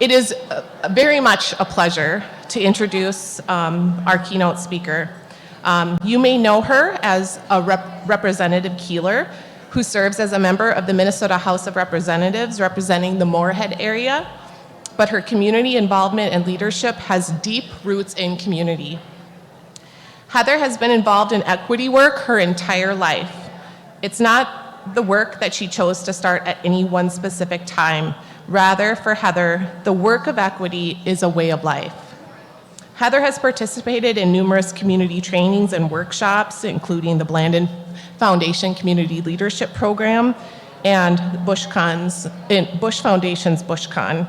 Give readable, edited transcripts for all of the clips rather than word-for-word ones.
It is very much a pleasure to introduce our keynote speaker. You may know her as Representative Keeler, who serves as a member of the Minnesota House of Representatives representing the Moorhead area, but her community involvement and leadership has deep roots in community. Heather has been involved in equity work her entire life. It's not the work that she chose to start at any one specific time. Rather, for Heather, the work of equity is a way of life. Heather has participated in numerous community trainings and workshops, including the Blandin Foundation Community Leadership Program and Bush Foundation's BushCon.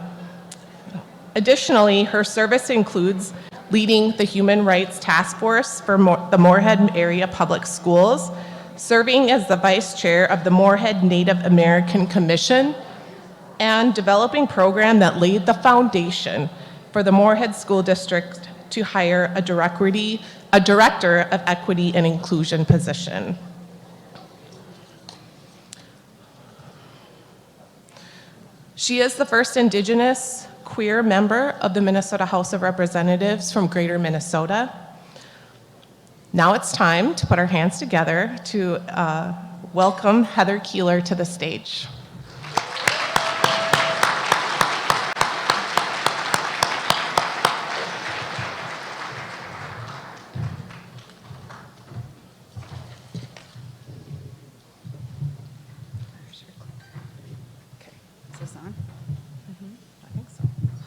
Additionally, her service includes leading the Human Rights Task Force for the Moorhead Area Public Schools, serving as the Vice Chair of the Moorhead Native American Commission, and developing a program that laid the foundation for the Moorhead School District to hire a Director of Equity and Inclusion position. She is the first Indigenous queer member of the Minnesota House of Representatives from Greater Minnesota. Now it's time to put our hands together to welcome Heather Keeler to the stage.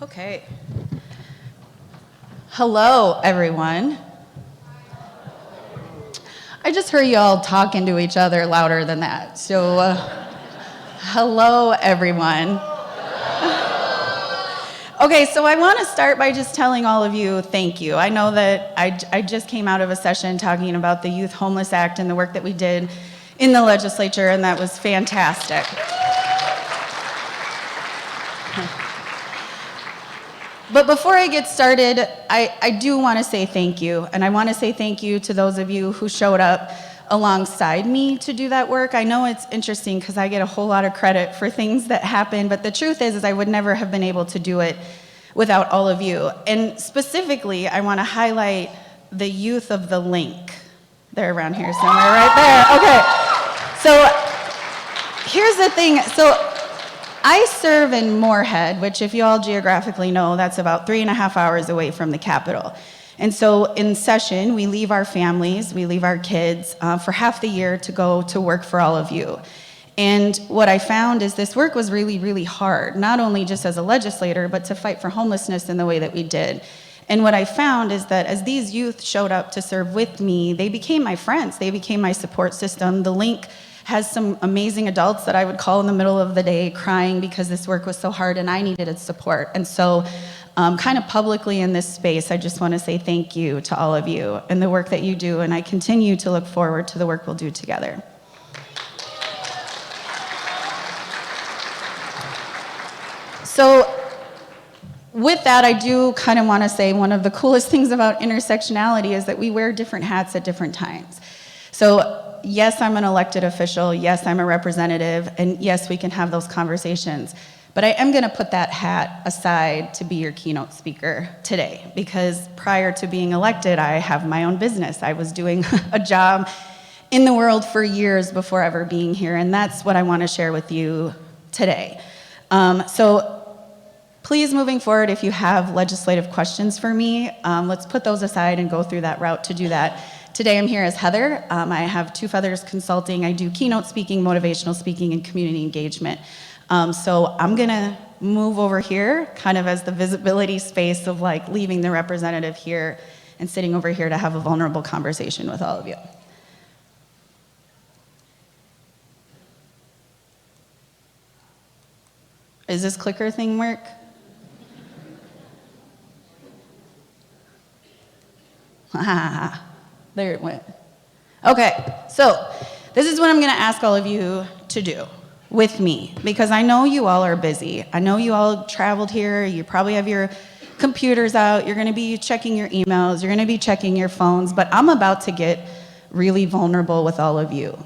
Okay. Hello, everyone. I just heard you all talking to each other louder than that. So, hello, everyone. Okay, so I want to start by just telling all of you thank you. I know that I just came out of a session talking about the Youth Homeless Act and the work that we did in the legislature, and that was fantastic. But before I get started, I do want to say thank you. And I want to say thank you to those of you who showed up alongside me to do that work. I know it's interesting because I get a whole lot of credit for things that happen, but the truth is I would never have been able to do it without all of you. And specifically, I want to highlight the youth of the link. They're around here somewhere, right there. Okay. So here's the thing. So I serve in Moorhead, which if you all geographically know, that's about 3.5 hours away from the Capitol. And so in session, we leave our families, we leave our kids for half the year to go to work for all of you. And what I found is this work was really, really hard, not only just as a legislator, but to fight for homelessness in the way that we did. And what I found is that as these youth showed up to serve with me, they became my friends, they became my support system. The link has some amazing adults that I would call in the middle of the day crying because this work was so hard and I needed its support. And so kind of publicly in this space, I just want to say thank you to all of you and the work that you do, and I continue to look forward to the work we'll do together. So with that, I do kind of want to say one of the coolest things about intersectionality is that we wear different hats at different times. So yes, I'm an elected official, yes, I'm a representative, and yes, we can have those conversations. But I am gonna put that hat aside to be your keynote speaker today, because prior to being elected, I have my own business. I was doing a job in the world for years before ever being here, and that's what I wanna share with you today. So please, moving forward, if you have legislative questions for me, let's put those aside and go through that route to do that. Today I'm here as Heather. I have Two Feathers Consulting. I do keynote speaking, motivational speaking, and community engagement. So I'm gonna move over here kind of as the visibility space of like leaving the representative here and sitting over here to have a vulnerable conversation with all of you. Is this clicker thing work? There it went. Okay, so this is what I'm gonna ask all of you to do with me, because I know you all are busy. I know you all traveled here, you probably have your computers out, you're gonna be checking your emails, you're gonna be checking your phones, but I'm about to get really vulnerable with all of you.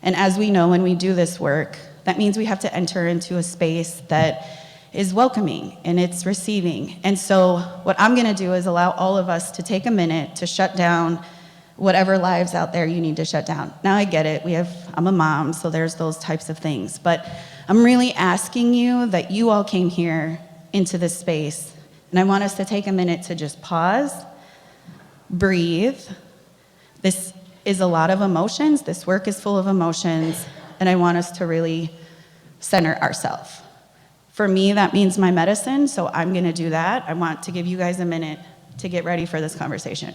And as we know, when we do this work, that means we have to enter into a space that is welcoming and it's receiving. And so what I'm gonna do is allow all of us to take a minute to shut down whatever lives out there you need to shut down. Now I get it, I'm a mom, so there's those types of things, but I'm really asking you that you all came here into this space, and I want us to take a minute to just pause, breathe. This is a lot of emotions, this work is full of emotions, and I want us to really center ourselves. For me, that means my medicine, so I'm gonna do that. I want to give you guys a minute to get ready for this conversation.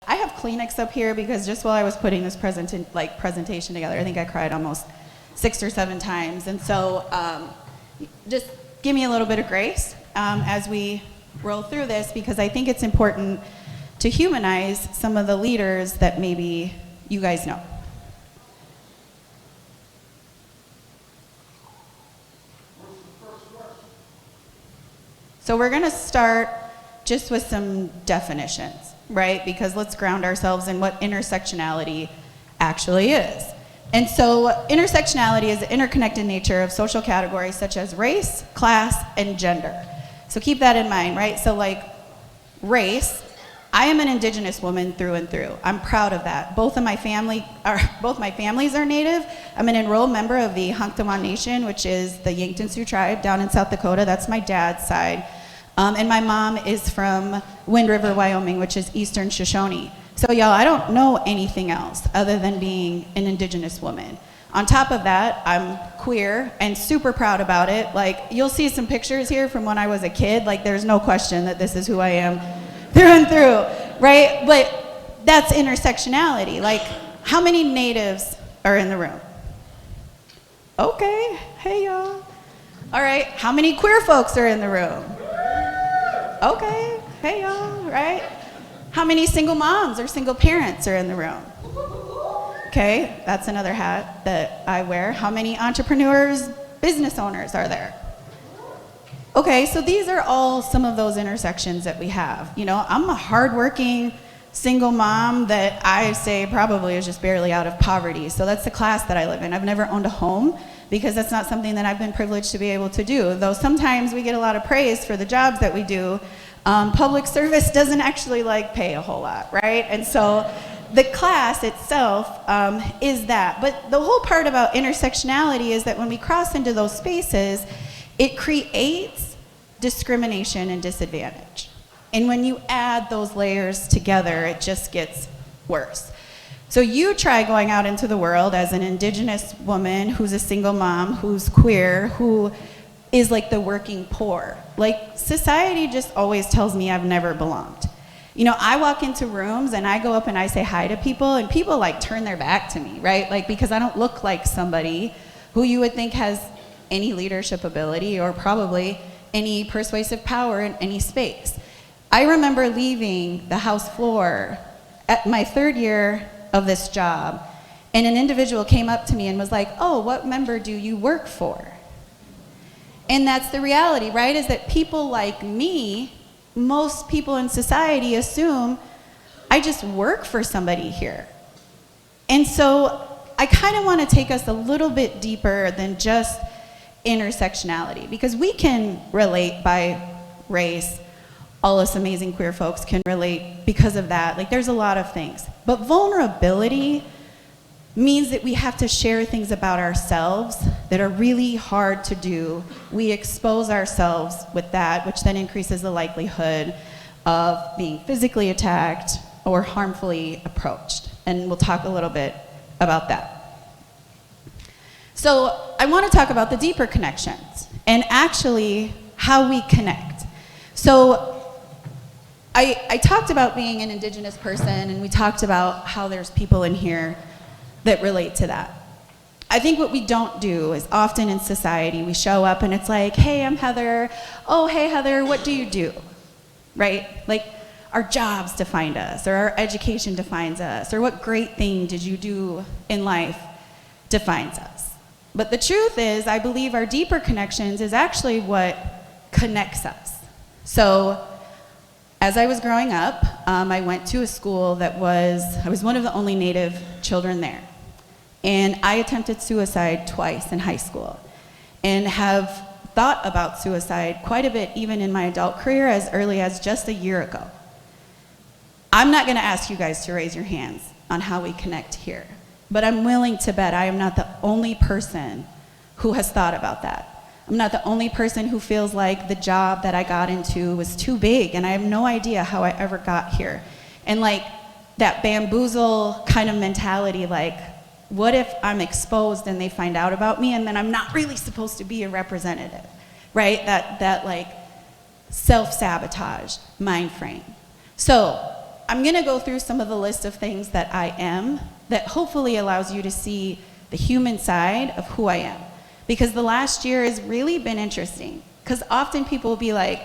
I have Kleenex up here because just while I was putting this presentation together, I think I cried almost 6 or 7 times. And so just give me a little bit of grace as we roll through this, because I think it's important to humanize some of the leaders that maybe you guys know. So we're gonna start just with some definitions, right? Because let's ground ourselves in what intersectionality actually is. And so intersectionality is the interconnected nature of social categories such as race, class, and gender. So keep that in mind, right? So like race, I am an Indigenous woman through and through. I'm proud of that. Both my families are Native. I'm an enrolled member of the Hanktawan Nation, which is the Yankton Sioux tribe down in South Dakota. That's my dad's side. And my mom is from Wind River, Wyoming, which is Eastern Shoshone. So y'all, I don't know anything else other than being an Indigenous woman. On top of that, I'm queer and super proud about it. Like, you'll see some pictures here from when I was a kid. Like, there's no question that this is who I am through and through, right? But that's intersectionality. Like, how many Natives are in the room? Okay, hey y'all. All right, how many queer folks are in the room? Okay, hey y'all, right? How many single moms or single parents are in the room? Okay, that's another hat that I wear. How many entrepreneurs, business owners are there? Okay, so these are all some of those intersections that we have. You know, I'm a hardworking single mom that I say probably is just barely out of poverty. So that's the class that I live in. I've never owned a home because that's not something that I've been privileged to be able to do. Though sometimes we get a lot of praise for the jobs that we do, public service doesn't actually pay a whole lot, right? And so the class itself is that. But the whole part about intersectionality is that when we cross into those spaces, it creates discrimination and disadvantage. And when you add those layers together, it just gets worse. So you try going out into the world as an Indigenous woman who's a single mom, who's queer, who is like the working poor. Like, society just always tells me I've never belonged. You know, I walk into rooms and I go up and I say hi to people and people turn their back to me, right? Because I don't look like somebody who you would think has any leadership ability or probably any persuasive power in any space. I remember leaving the House floor at my 3rd year of this job, and an individual came up to me and was like, "Oh, what member do you work for?" And that's the reality, right? Is that people like me, most people in society assume I just work for somebody here. And so I kind of want to take us a little bit deeper than just intersectionality, because we can relate by race. All us amazing queer folks can relate because of that. There's a lot of things. But vulnerability means that we have to share things about ourselves that are really hard to do. We expose ourselves with that, which then increases the likelihood of being physically attacked or harmfully approached. And we'll talk a little bit about that. So I want to talk about the deeper connections and actually how we connect. So I talked about being an Indigenous person, and we talked about how there's people in here that relate to that. I think what we don't do is often in society, we show up and it's like, "Hey, I'm Heather. Oh, hey, Heather, what do you do?" Right? Our jobs define us, or our education defines us, or what great thing did you do in life defines us. But the truth is, I believe our deeper connections is actually what connects us. So as I was growing up, I went to a school I was one of the only Native children there. And I attempted suicide twice in high school and have thought about suicide quite a bit even in my adult career as early as just a year ago. I'm not gonna ask you guys to raise your hands on how we connect here, but I'm willing to bet I am not the only person who has thought about that. I'm not the only person who feels like the job that I got into was too big and I have no idea how I ever got here. And like that bamboozle kind of mentality, like, what if I'm exposed and they find out about me and then I'm not really supposed to be a representative, right? That like self-sabotage mind frame. So I'm gonna go through some of the list of things that I am that hopefully allows you to see the human side of who I am. Because the last year has really been interesting. Because often people will be like,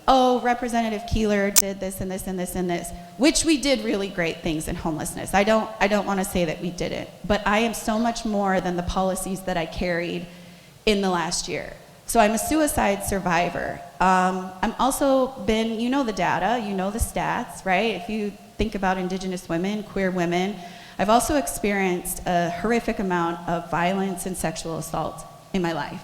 oh, Representative Keeler did this and this and this and this, which we did really great things in homelessness. I don't want to say that we didn't, but I am so much more than the policies that I carried in the last year. So I'm a suicide survivor. I'm also been, you know the data, you know the stats, right? If you think about Indigenous women, queer women, I've also experienced a horrific amount of violence and sexual assault in my life.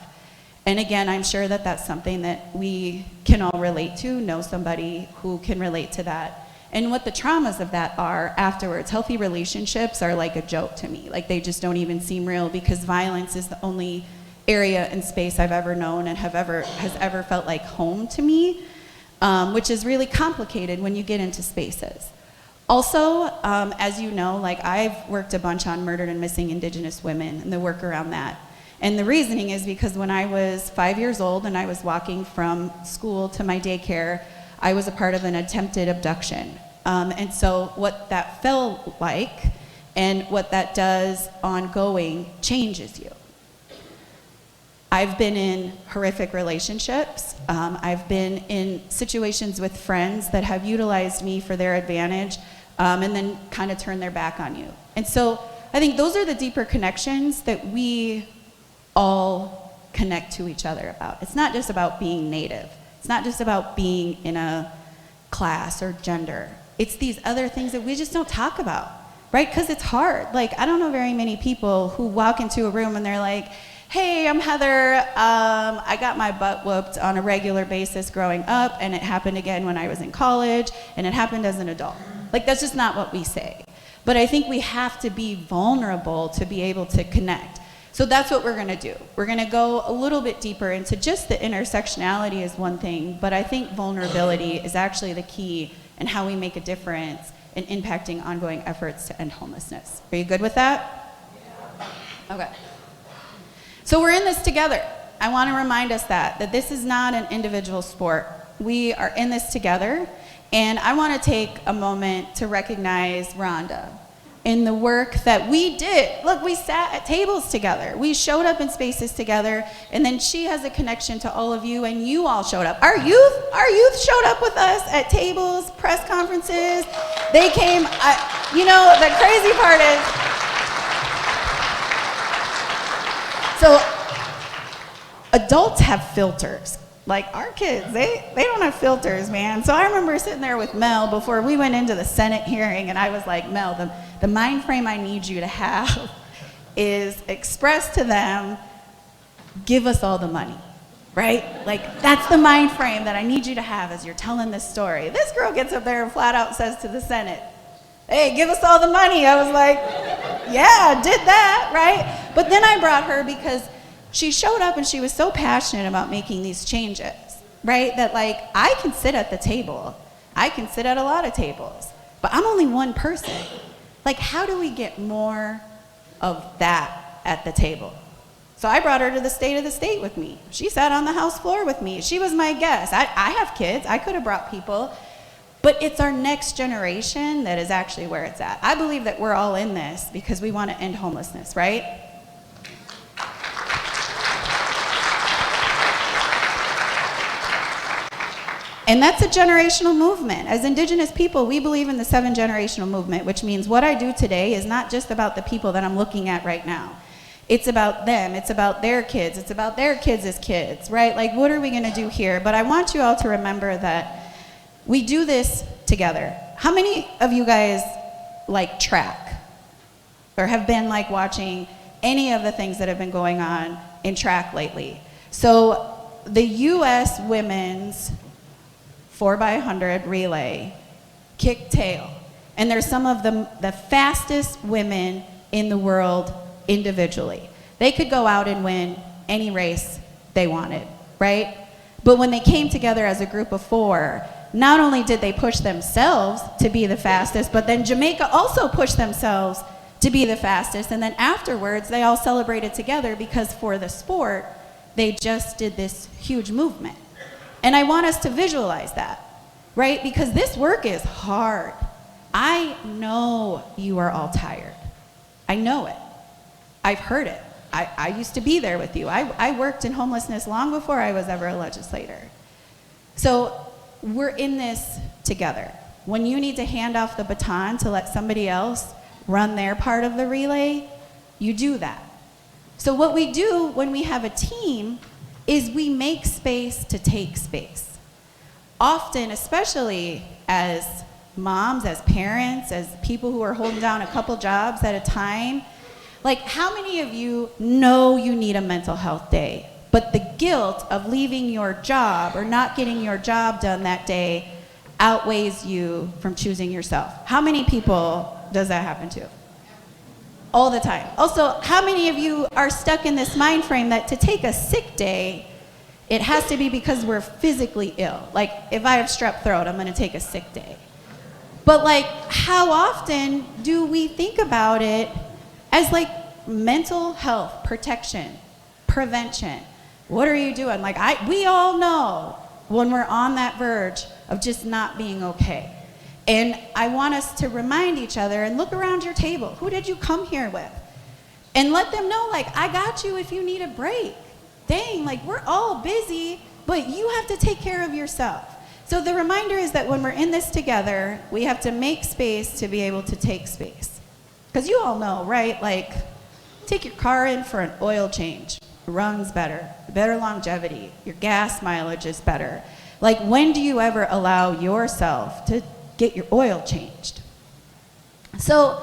And again, I'm sure that that's something that we can all relate to, know somebody who can relate to that. And what the traumas of that are afterwards. Healthy relationships are like a joke to me. Like they just don't even seem real because violence is the only area and space I've ever known and has ever felt like home to me, which is really complicated when you get into spaces. Also, as you know, like I've worked a bunch on murdered and missing Indigenous women and the work around that. And the reasoning is because when I was 5 years old and I was walking from school to my daycare, I was a part of an attempted abduction. And so what that felt like and what that does ongoing changes you. I've been in horrific relationships. I've been in situations with friends that have utilized me for their advantage and then kind of turn their back on you. And so I think those are the deeper connections that we all connect to each other about. It's not just about being Native. It's not just about being in a class or gender. It's these other things that we just don't talk about, right? Because it's hard. Like, I don't know very many people who walk into a room and they're like, hey, I'm Heather. I got my butt whooped on a regular basis growing up, and it happened again when I was in college, and it happened as an adult. Like, that's just not what we say. But I think we have to be vulnerable to be able to connect. So that's what we're gonna do. We're gonna go a little bit deeper into just the intersectionality is one thing, but I think vulnerability is actually the key in how we make a difference in impacting ongoing efforts to end homelessness. Are you good with that? Yeah. Okay. So we're in this together. I wanna remind us that this is not an individual sport. We are in this together, and I wanna take a moment to recognize Rhonda in the work that we did. Look, we sat at tables together. We showed up in spaces together, and then she has a connection to all of you, and you all showed up. Our youth showed up with us at tables, press conferences. They came, you know, the crazy part is, so adults have filters. Like our kids, they don't have filters, man. So I remember sitting there with Mel before we went into the Senate hearing, and I was like, Mel, the mind frame I need you to have is express to them, give us all the money, right? Like that's the mind frame that I need you to have as you're telling this story. This girl gets up there and flat out says to the Senate, hey, give us all the money. I was like, yeah, I did that, right? But then I brought her because she showed up and she was so passionate about making these changes, right? That like, I can sit at the table. I can sit at a lot of tables, but I'm only one person. Like, how do we get more of that at the table? So I brought her to the State of the State with me. She sat on the House floor with me. She was my guest. I have kids. I could have brought people, but it's our next generation that is actually where it's at. I believe that we're all in this because we want to end homelessness, right? And that's a generational movement. As Indigenous people, we believe in the 7-generational movement, which means what I do today is not just about the people that I'm looking at right now. It's about them, it's about their kids, it's about their kids as kids, right? Like, what are we gonna do here? But I want you all to remember that we do this together. How many of you guys like track? Or have been like watching any of the things that have been going on in track lately. So the U.S. women's 4x100 relay kicked tail. And they're some of the fastest women in the world individually. They could go out and win any race they wanted, right? But when they came together as a group of 4, not only did they push themselves to be the fastest, but then Jamaica also pushed themselves to be the fastest. And then afterwards, they all celebrated together because for the sport, they just did this huge movement. And I want us to visualize that, right? Because this work is hard. I know you are all tired. I know it. I've heard it. I used to be there with you. I worked in homelessness long before I was ever a legislator. So we're in this together. When you need to hand off the baton to let somebody else run their part of the relay, you do that. So what we do when we have a team is we make space to take space. Often, especially as moms, as parents, as people who are holding down a couple jobs at a time, like how many of you know you need a mental health day, but the guilt of leaving your job or not getting your job done that day outweighs you from choosing yourself? How many people does that happen to? All the time. Also, how many of you are stuck in this mind frame that to take a sick day, it has to be because we're physically ill? Like, if I have strep throat, I'm gonna take a sick day. But like, how often do we think about it as like mental health protection, prevention? What are you doing? Like, we all know when we're on that verge of just not being okay. And I want us to remind each other and look around your table. Who did you come here with? And let them know, like, I got you if you need a break. Dang, like, we're all busy, but you have to take care of yourself. So the reminder is that when we're in this together, we have to make space to be able to take space. Because you all know, right? Like, take your car in for an oil change. It runs better longevity. Your gas mileage is better. Like, when do you ever allow yourself to get your oil changed? So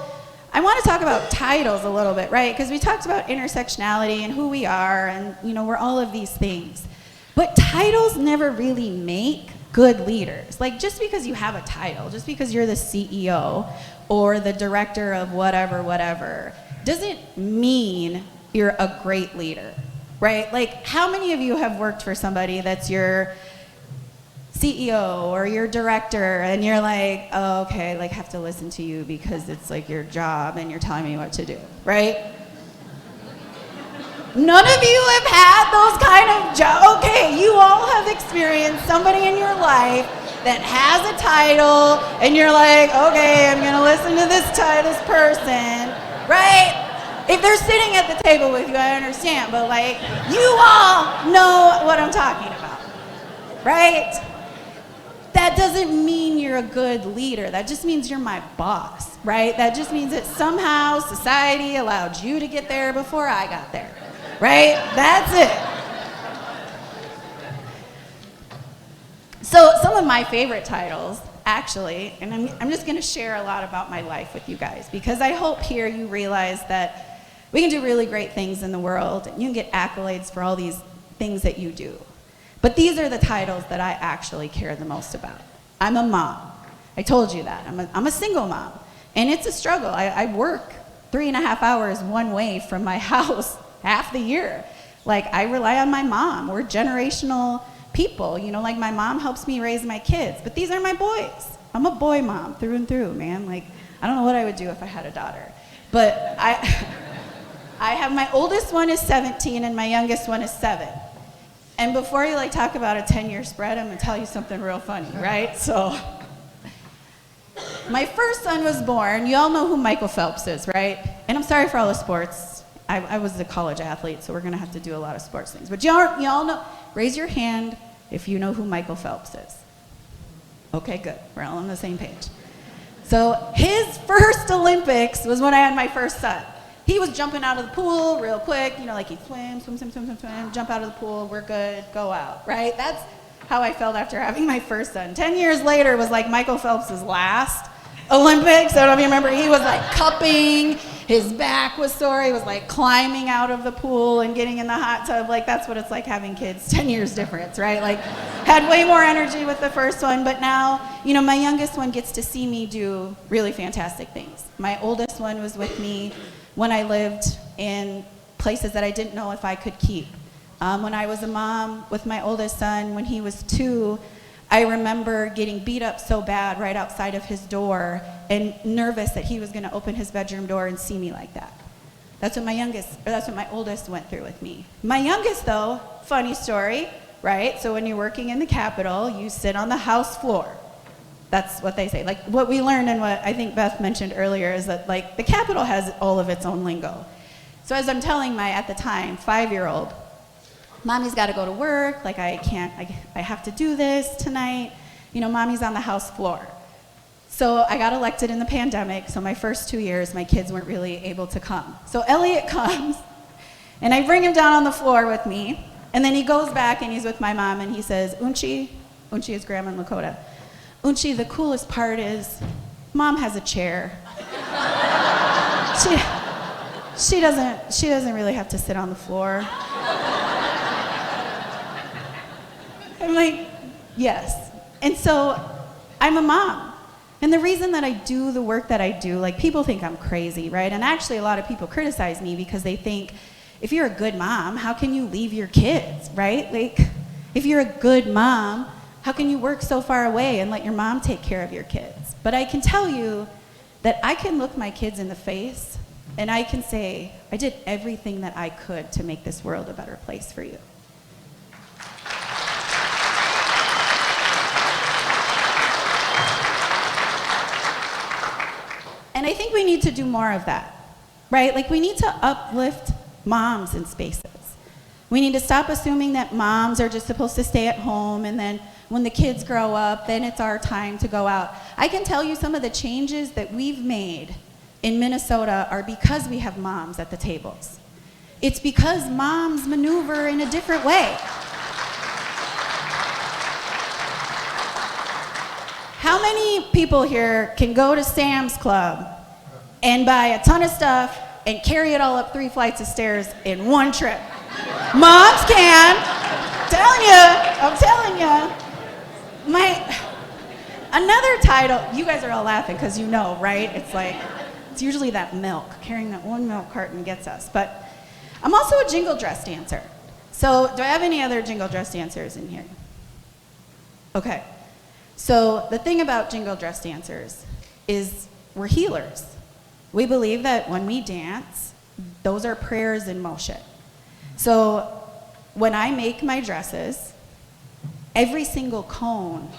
I want to talk about titles a little bit, right? Because we talked about intersectionality and who we are, and we're all of these things. But titles never really make good leaders. Like, just because you have a title, just because you're the CEO or the director of whatever, doesn't mean you're a great leader, right? Like, how many of you have worked for somebody that's your CEO or your director and you're like, oh, okay, like, have to listen to you because it's like your job and you're telling me what to do, right? None of you have had those kind of jobs. Okay, you all have experienced somebody in your life that has a title and you're like, okay, I'm gonna listen to this person, right? If they're sitting at the table with you, I understand, but like, you all know what I'm talking about, right? That doesn't mean you're a good leader. That just means you're my boss, right? That just means that somehow society allowed you to get there before I got there, right? That's it. So some of my favorite titles, actually, and I'm just gonna share a lot about my life with you guys, because I hope here you realize that we can do really great things in the world, and you can get accolades for all these things that you do. But these are the titles that I actually care the most about. I'm a mom. I told you that. I'm a single mom. And it's a struggle. I work 3.5 hours one way from my house half the year. Like, I rely on my mom. We're generational people. Like, my mom helps me raise my kids. But these are my boys. I'm a boy mom through and through, man. Like, I don't know what I would do if I had a daughter. But I have, my oldest one is 17 and my youngest one is 7. And before you talk about a 10-year spread, I'm gonna tell you something real funny, right? So, my first son was born. You all know who Michael Phelps is, right? And I'm sorry for all the sports. I was a college athlete, so we're gonna have to do a lot of sports things. But y'all know, raise your hand if you know who Michael Phelps is. Okay, good, we're all on the same page. So his first Olympics was when I had my first son. He was jumping out of the pool real quick, like he'd swim, jump out of the pool, we're good, go out, right? That's how I felt after having my first son. 10 years later was like Michael Phelps' last Olympics. I don't know if you remember, he was like cupping His back was sore. He was like climbing out of the pool and getting in the hot tub. Like, that's what it's like having kids. 10 years difference, right? Like, had way more energy with the first one, but now, you know, my youngest one gets to see me do really fantastic things. My oldest one was with me when I lived in places that I didn't know if I could keep. When I was a mom with my oldest son, when he was 2, I remember getting beat up so bad right outside of his door and nervous that he was going to open his bedroom door and see me like that. That's what my oldest went through with me. My youngest, though, funny story, right? So when you're working in the Capitol, you sit on the House floor. That's what they say. Like, what we learned and what I think Beth mentioned earlier is that, like, the Capitol has all of its own lingo. So as I'm telling my, at the time, 5-year-old, Mommy's got to go to work, like I have to do this tonight. You know, Mommy's on the House floor. So I got elected in the pandemic, so my first 2 years, my kids weren't really able to come. So Elliot comes, and I bring him down on the floor with me, and then he goes back and he's with my mom, and he says, Unchi is Grandma in Lakota, Unchi, the coolest part is, Mom has a chair. She doesn't really have to sit on the floor. I'm like, yes. And so I'm a mom. And the reason that I do the work that I do, like, people think I'm crazy, right? And actually a lot of people criticize me because they think, if you're a good mom, how can you leave your kids, right? Like, if you're a good mom, how can you work so far away and let your mom take care of your kids? But I can tell you that I can look my kids in the face and I can say, I did everything that I could to make this world a better place for you. And I think we need to do more of that, right? Like, we need to uplift moms in spaces. We need to stop assuming that moms are just supposed to stay at home and then when the kids grow up, then it's our time to go out. I can tell you some of the changes that we've made in Minnesota are because we have moms at the tables. It's because moms maneuver in a different way. How many people here can go to Sam's Club and buy a ton of stuff and carry it all up 3 flights of stairs in one trip? Moms can. I'm telling you. Another title, you guys are all laughing because you know, right? It's like, it's usually that milk. Carrying that one milk carton gets us. But I'm also a jingle dress dancer. So do I have any other jingle dress dancers in here? Okay. So the thing about jingle dress dancers is we're healers. We believe that when we dance, those are prayers in motion. So when I make my dresses, every single cone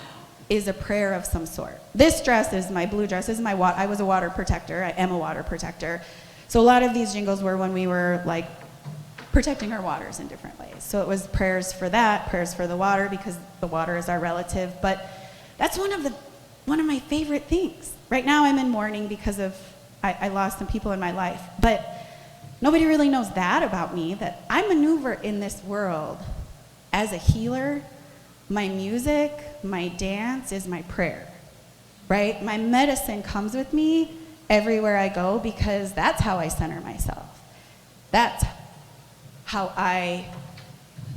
is a prayer of some sort. This dress is my blue dress. I was a water protector. I am a water protector. So a lot of these jingles were when we were like protecting our waters in different ways. So it was prayers for that, prayers for the water because the water is our relative. But that's one of my favorite things. Right now I'm in mourning because of I lost some people in my life. But nobody really knows that about me, that I maneuver in this world as a healer. My music, my dance is my prayer, right? My medicine comes with me everywhere I go because that's how I center myself. That's how I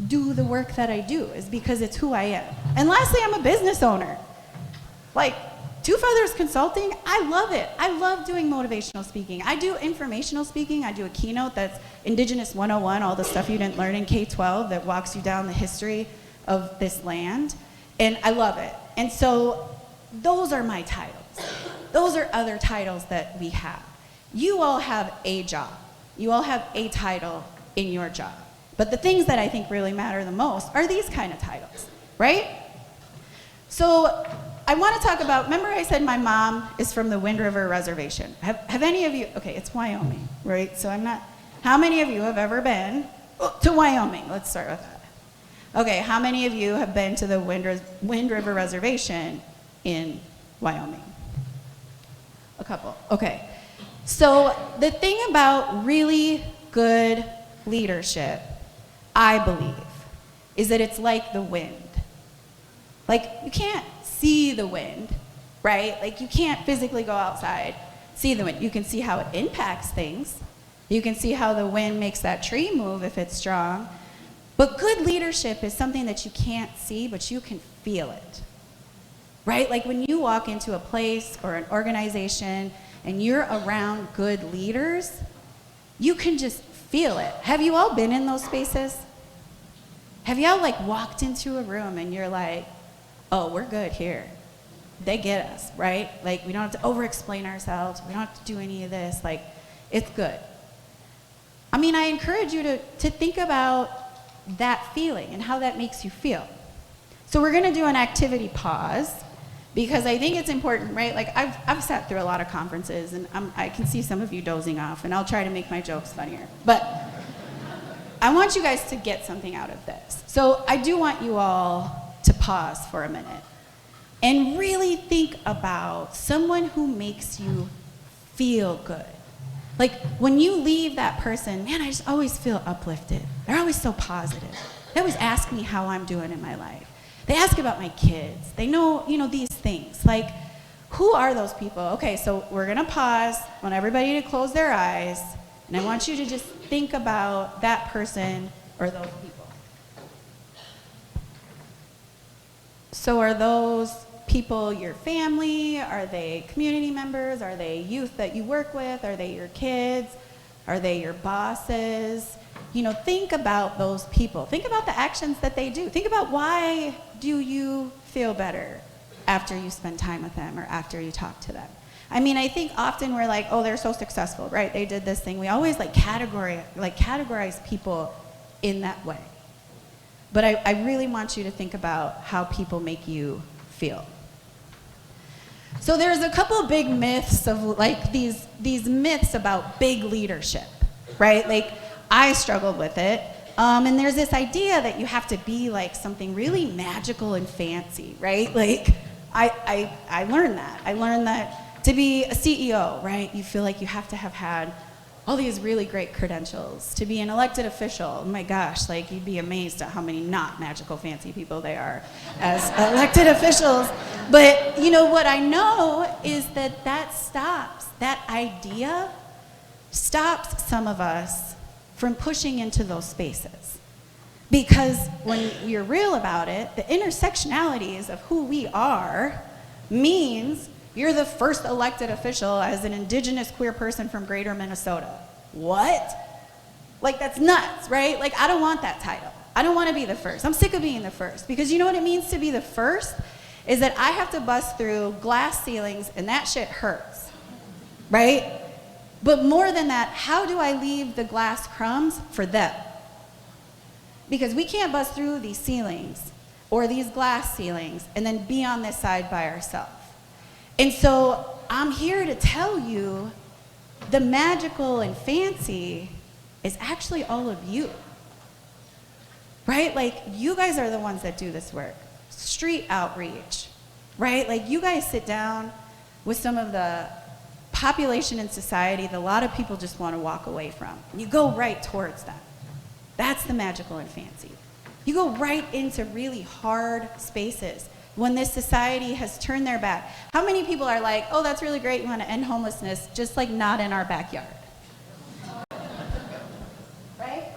do the work that I do, is because it's who I am. And lastly, I'm a business owner. Like, Two Feathers Consulting, I love it. I love doing motivational speaking. I do informational speaking. I do a keynote that's Indigenous 101, all the stuff you didn't learn in K-12 that walks you down the history of this land. And I love it. And so those are my titles. Those are other titles that we have. You all have a job. You all have a title in your job. But the things that I think really matter the most are these kind of titles, right? So I want to talk about, remember I said my mom is from the Wind River Reservation. Have any of you, okay, it's Wyoming, right? So how many of you have ever been to Wyoming? Let's start with that. Okay, how many of you have been to the Wind River Reservation in Wyoming? A couple, okay. So the thing about really good leadership, I believe, is that it's like the wind. Like, you can't see the wind, right? Like, you can't physically go outside see the wind. You can see how it impacts things. You can see how the wind makes that tree move if it's strong. But good leadership is something that you can't see, but you can feel it, right? Like when you walk into a place or an organization and you're around good leaders, you can just feel it. Have you all been in those spaces? Have y'all like walked into a room and you're like, oh, we're good here. They get us, right? Like we don't have to over-explain ourselves. We don't have to do any of this. Like, it's good. I mean, I encourage you to think about that feeling and how that makes you feel. So we're gonna do an activity pause because I think it's important, right? Like I've sat through a lot of conferences and I can see some of you dozing off, and I'll try to make my jokes funnier. But I want you guys to get something out of this. So I do want you all to pause for a minute and really think about someone who makes you feel good. Like when you leave that person, man, I just always feel uplifted. They're always so positive. They always ask me how I'm doing in my life. They ask about my kids. They know, these things. Like, who are those people? Okay, so we're gonna pause. I want everybody to close their eyes, and I want you to just think about that person or those people. So are those people your family? Are they community members? Are they youth that you work with? Are they your kids? Are they your bosses? Think about those people. Think about the actions that they do. Think about why do you feel better after you spend time with them or after you talk to them. I mean, I think often we're like, oh, they're so successful, right? They did this thing. We always categorize people in that way. But I really want you to think about how people make you feel. So there's a couple of big myths of like these myths about big leadership, right? Like I struggled with it. And there's this idea that you have to be like something really magical and fancy, right? Like I learned that. I learned that to be a CEO, right? You feel like you have to have had all these really great credentials. To be an elected official, oh my gosh, like you'd be amazed at how many not magical fancy people they are as elected officials. But what I know is that idea stops some of us from pushing into those spaces. Because when you're real about it, the intersectionalities of who we are means you're the first elected official as an Indigenous queer person from Greater Minnesota. What? Like, that's nuts, right? Like, I don't want that title. I don't want to be the first. I'm sick of being the first. Because you know what it means to be the first? Is that I have to bust through glass ceilings, and that shit hurts, right? But more than that, how do I leave the glass crumbs for them? Because we can't bust through these ceilings or these glass ceilings and then be on this side by ourselves. And so I'm here to tell you the magical and fancy is actually all of you, right? Like you guys are the ones that do this work. Street outreach, right? Like you guys sit down with some of the population in society that a lot of people just want to walk away from. You go right towards them. That's the magical and fancy. You go right into really hard spaces when this society has turned their back. How many people are like, oh, that's really great, you want to end homelessness, just like not in our backyard? Right?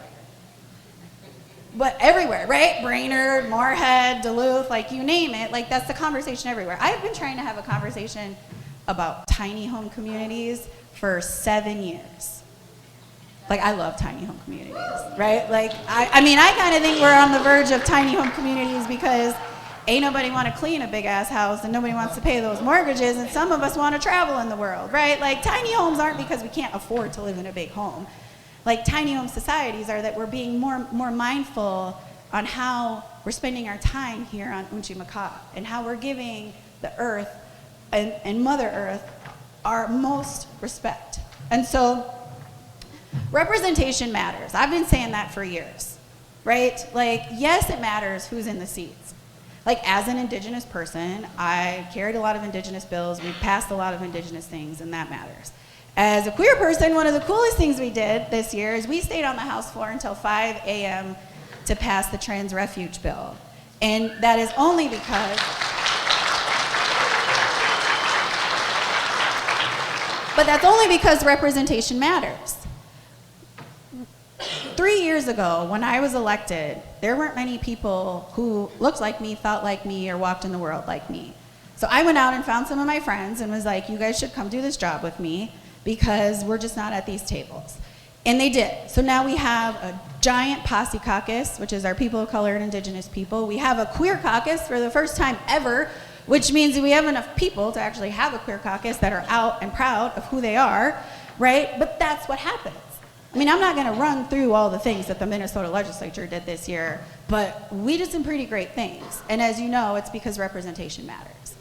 But everywhere, right? Brainerd, Moorhead, Duluth, like you name it, like that's the conversation everywhere. I've been trying to have a conversation about tiny home communities for 7 years. Like, I love tiny home communities, right? Like, I mean, I kind of think we're on the verge of tiny home communities because ain't nobody want to clean a big-ass house and nobody wants to pay those mortgages, and some of us want to travel in the world, right? Like, tiny homes aren't because we can't afford to live in a big home. Like, tiny home societies are that we're being more mindful on how we're spending our time here on Unchimaka and how we're giving the earth and Mother Earth our most respect. And so, representation matters. I've been saying that for years, right? Like, yes, it matters who's in the seats. Like, as an Indigenous person, I carried a lot of Indigenous bills. We passed a lot of Indigenous things, and that matters. As a queer person, one of the coolest things we did this year is we stayed on the House floor until 5 a.m. to pass the trans refuge bill. And that is only because But that's only because representation matters. 3 years ago, when I was elected, there weren't many people who looked like me, thought like me, or walked in the world like me. So I went out and found some of my friends and was like, you guys should come do this job with me because we're just not at these tables. And they did. So now we have a giant posse caucus, which is our people of color and Indigenous people. We have a queer caucus for the first time ever, which means we have enough people to actually have a queer caucus that are out and proud of who they are, right? But that's what happens. I mean, I'm not going to run through all the things that the Minnesota legislature did this year, but we did some pretty great things. And as you know, it's because representation matters.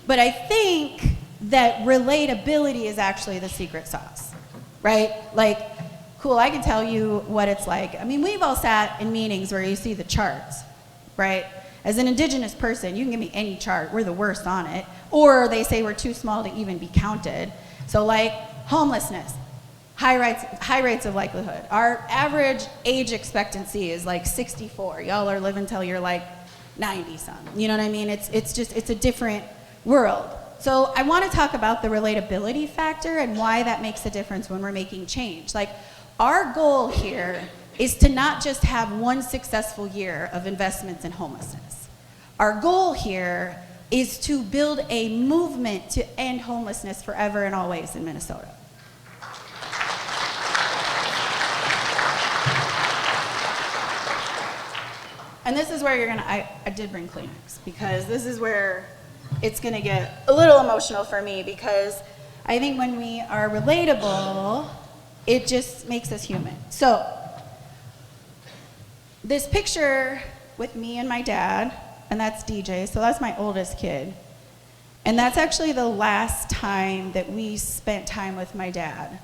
But I think that relatability is actually the secret sauce, right? Like, cool, I can tell you what it's like. I mean, we've all sat in meetings where you see the charts, right? As an Indigenous person, you can give me any chart, we're the worst on it. Or they say we're too small to even be counted. So like homelessness, high rates of likelihood. Our average age expectancy is like 64. Y'all are living till you're like 90 something. You know what I mean? It's a different world. So I want to talk about the relatability factor and why that makes a difference when we're making change. Like, our goal here is to not just have one successful year of investments in homelessness. Our goal here is to build a movement to end homelessness forever and always in Minnesota. And this is where you're gonna, I did bring Kleenex, because this is where it's gonna get a little emotional for me, because I think when we are relatable, it just makes us human. So, this picture with me and my dad, and that's DJ, so that's my oldest kid. And that's actually the last time that we spent time with my dad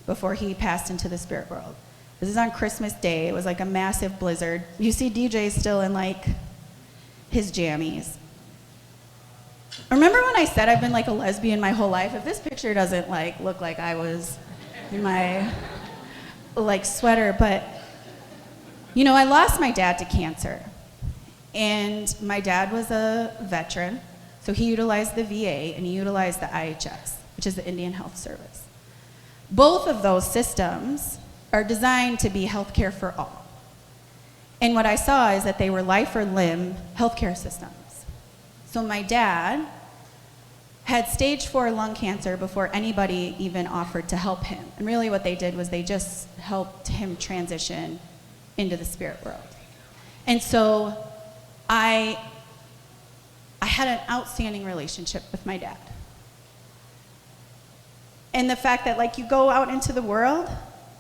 before he passed into the spirit world. This is on Christmas Day. It was like a massive blizzard. You see DJ still in like his jammies. Remember when I said I've been like a lesbian my whole life? If this picture doesn't like look like I was in my like sweater, but you know, I lost my dad to cancer. And my dad was a veteran, so he utilized the VA and he utilized the IHS, which is the Indian Health Service. Both of those systems are designed to be healthcare for all. And what I saw is that they were life or limb healthcare systems. So my dad had stage 4 lung cancer before anybody even offered to help him. And really what they did was they just helped him transition into the spirit world. And so I had an outstanding relationship with my dad. And the fact that like you go out into the world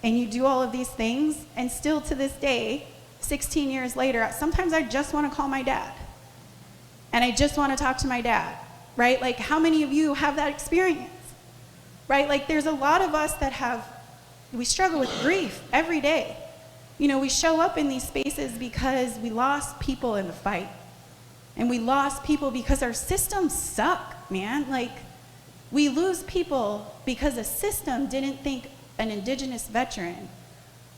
and you do all of these things, and still to this day, 16 years later, sometimes I just want to call my dad. And I just want to talk to my dad, right? Like, how many of you have that experience, right? Like, there's a lot of us that we struggle with grief every day. You know, we show up in these spaces because we lost people in the fight. And we lost people because our systems suck, man. Like, we lose people because a system didn't think an Indigenous veteran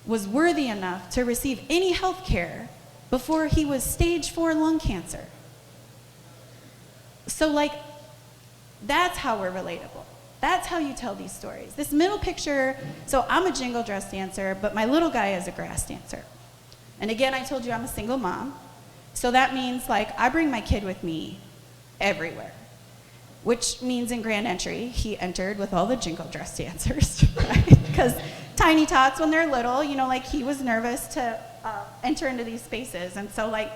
was worthy enough to receive any health care before he was stage 4 lung cancer. So like, that's how we're relatable. That's how you tell these stories. This middle picture, so I'm a jingle dress dancer, but my little guy is a grass dancer. And again, I told you I'm a single mom. So that means like, I bring my kid with me everywhere. Which means in Grand Entry, he entered with all the jingle dress dancers, right? Because tiny tots, when they're little, you know, like he was nervous to enter into these spaces. And so like,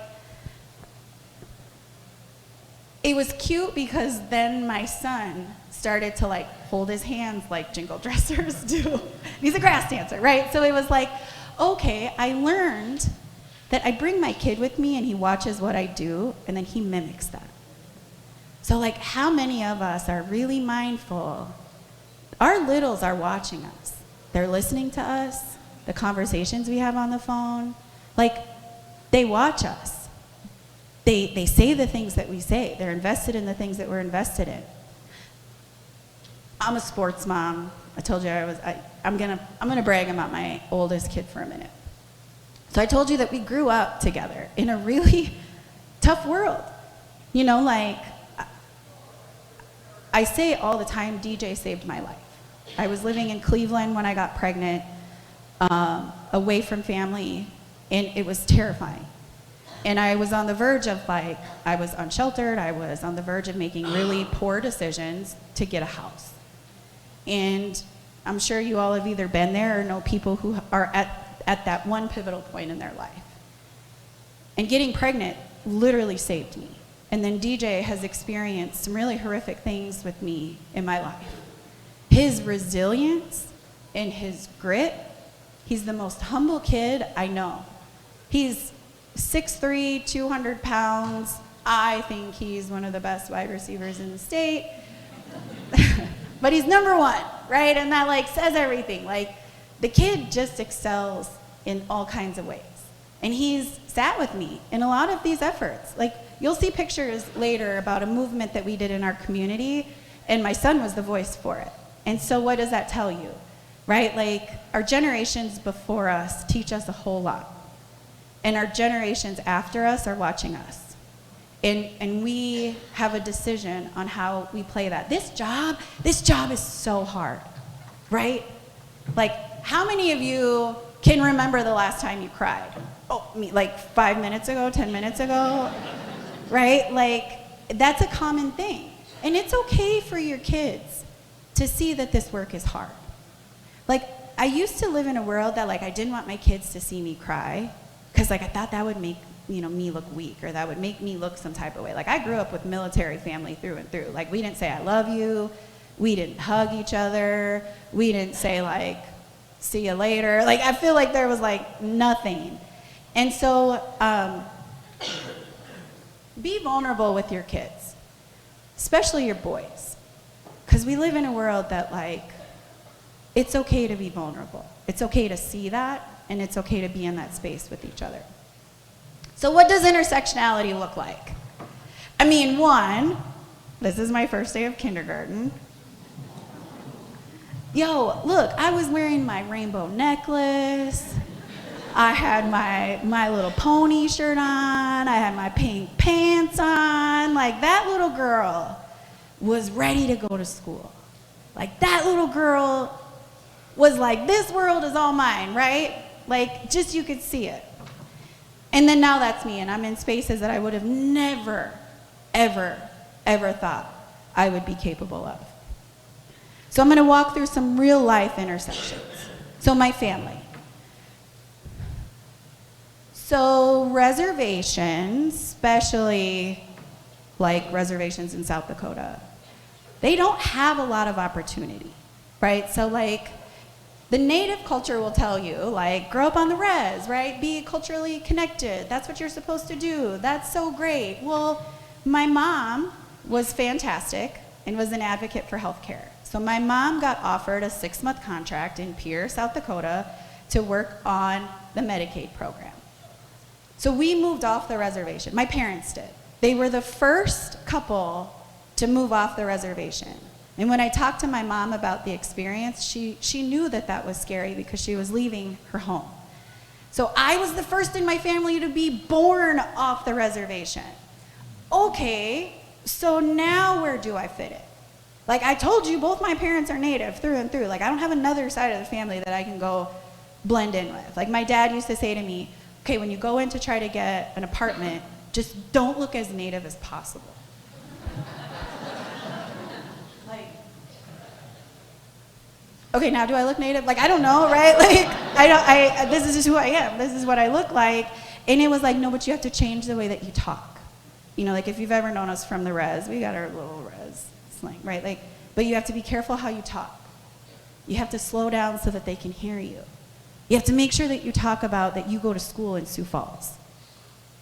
it was cute because then my son started to like hold his hands like jingle dressers do. He's a grass dancer, right? So it was like, okay, I learned that I bring my kid with me and he watches what I do and then he mimics that. So like, how many of us are really mindful? Our littles are watching us. They're listening to us, the conversations we have on the phone. Like, they watch us. They say the things that we say. They're invested in the things that we're invested in. I'm a sports mom. I told you I'm gonna brag about my oldest kid for a minute. So I told you that we grew up together in a really tough world. You know, like, I say all the time, DJ saved my life. I was living in Cleveland when I got pregnant, away from family, and it was terrifying. And I was on the verge of, like, I was unsheltered, I was on the verge of making really poor decisions to get a house. And I'm sure you all have either been there or know people who are at that one pivotal point in their life. And getting pregnant literally saved me. And then DJ has experienced some really horrific things with me in my life. His resilience and his grit, he's the most humble kid I know. He's 6'3", 200 pounds. I think he's one of the best wide receivers in the state. But he's number one, right? And that, like, says everything. Like, the kid just excels in all kinds of ways. And he's sat with me in a lot of these efforts. Like, you'll see pictures later about a movement that we did in our community, and my son was the voice for it. And so what does that tell you, right? Like, our generations before us teach us a whole lot. And our generations after us are watching us. And we have a decision on how we play that. This job is so hard, right? Like, how many of you can remember the last time you cried? Oh, me, like 5 minutes ago, 10 minutes ago, right? Like, that's a common thing. And it's okay for your kids to see that this work is hard. Like, I used to live in a world that, like, I didn't want my kids to see me cry, because, like, I thought that would make, me look weak, or that would make me look some type of way. Like, I grew up with military family through and through. Like, we didn't say I love you, we didn't hug each other, we didn't say, like, see you later. Like, I feel like there was, like, nothing. And so, be vulnerable with your kids, especially your boys, because we live in a world that, like, it's okay to be vulnerable. It's okay to see that, and it's okay to be in that space with each other. So what does intersectionality look like? I mean, one, this is my first day of kindergarten. Yo, look, I was wearing my rainbow necklace. I had my little pony shirt on. I had my pink pants on. Like, that little girl was ready to go to school. Like, that little girl was like, this world is all mine, right? Like, just you could see it. And then now that's me, and I'm in spaces that I would have never, ever, ever thought I would be capable of. So I'm going to walk through some real life intersections. So my family. So reservations, especially like reservations in South Dakota, they don't have a lot of opportunity, right? So, like, the native culture will tell you, like, grow up on the res, right? Be culturally connected. That's what you're supposed to do. That's so great. Well, my mom was fantastic and was an advocate for healthcare. So my mom got offered a 6-month contract in Pierre, South Dakota, to work on the Medicaid program. So we moved off the reservation. My parents did. They were the first couple to move off the reservation. And when I talked to my mom about the experience, she knew that that was scary because she was leaving her home. So I was the first in my family to be born off the reservation. Okay, so now where do I fit it? Like, I told you, both my parents are native through and through. Like, I don't have another side of the family that I can go blend in with. Like, my dad used to say to me, okay, when you go in to try to get an apartment, just don't look as native as possible. Okay, now do I look native? Like, I don't know, right? Like, this is just who I am. This is what I look like. And it was like, no, but you have to change the way that you talk. Like, if you've ever known us from the res, we got our little res slang, right? Like, but you have to be careful how you talk. You have to slow down so that they can hear you. You have to make sure that you talk about that you go to school in Sioux Falls,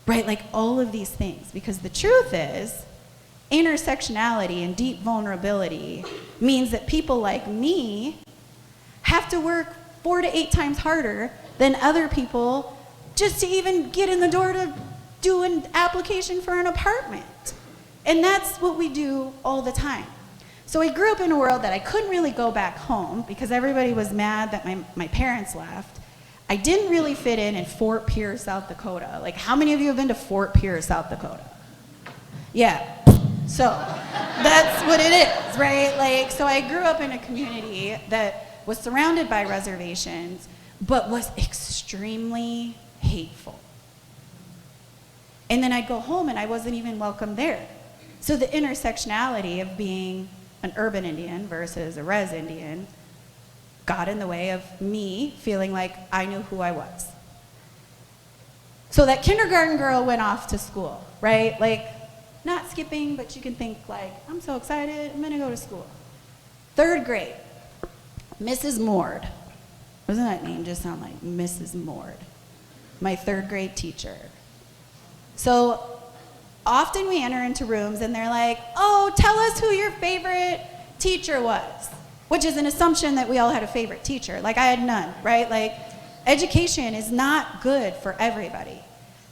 right? Like, all of these things. Because the truth is, intersectionality and deep vulnerability means that people like me have to work 4 to 8 times harder than other people just to even get in the door to do an application for an apartment. And that's what we do all the time. So I grew up in a world that I couldn't really go back home because everybody was mad that my parents left. I didn't really fit in Fort Pierce, South Dakota. Like, how many of you have been to Fort Pierce, South Dakota? Yeah. So that's what it is, right? Like, so I grew up in a community that was surrounded by reservations, but was extremely hateful. And then I'd go home and I wasn't even welcome there. So the intersectionality of being an urban Indian versus a res Indian got in the way of me feeling like I knew who I was. So that kindergarten girl went off to school, right? Like, not skipping, but you can think like, I'm so excited, I'm gonna go to school. 3rd grade, Mrs. Mord. Doesn't that name just sound like Mrs. Mord? My 3rd grade teacher. So often we enter into rooms and they're like, oh, tell us who your favorite teacher was, which is an assumption that we all had a favorite teacher. Like, I had none, right? Like, education is not good for everybody.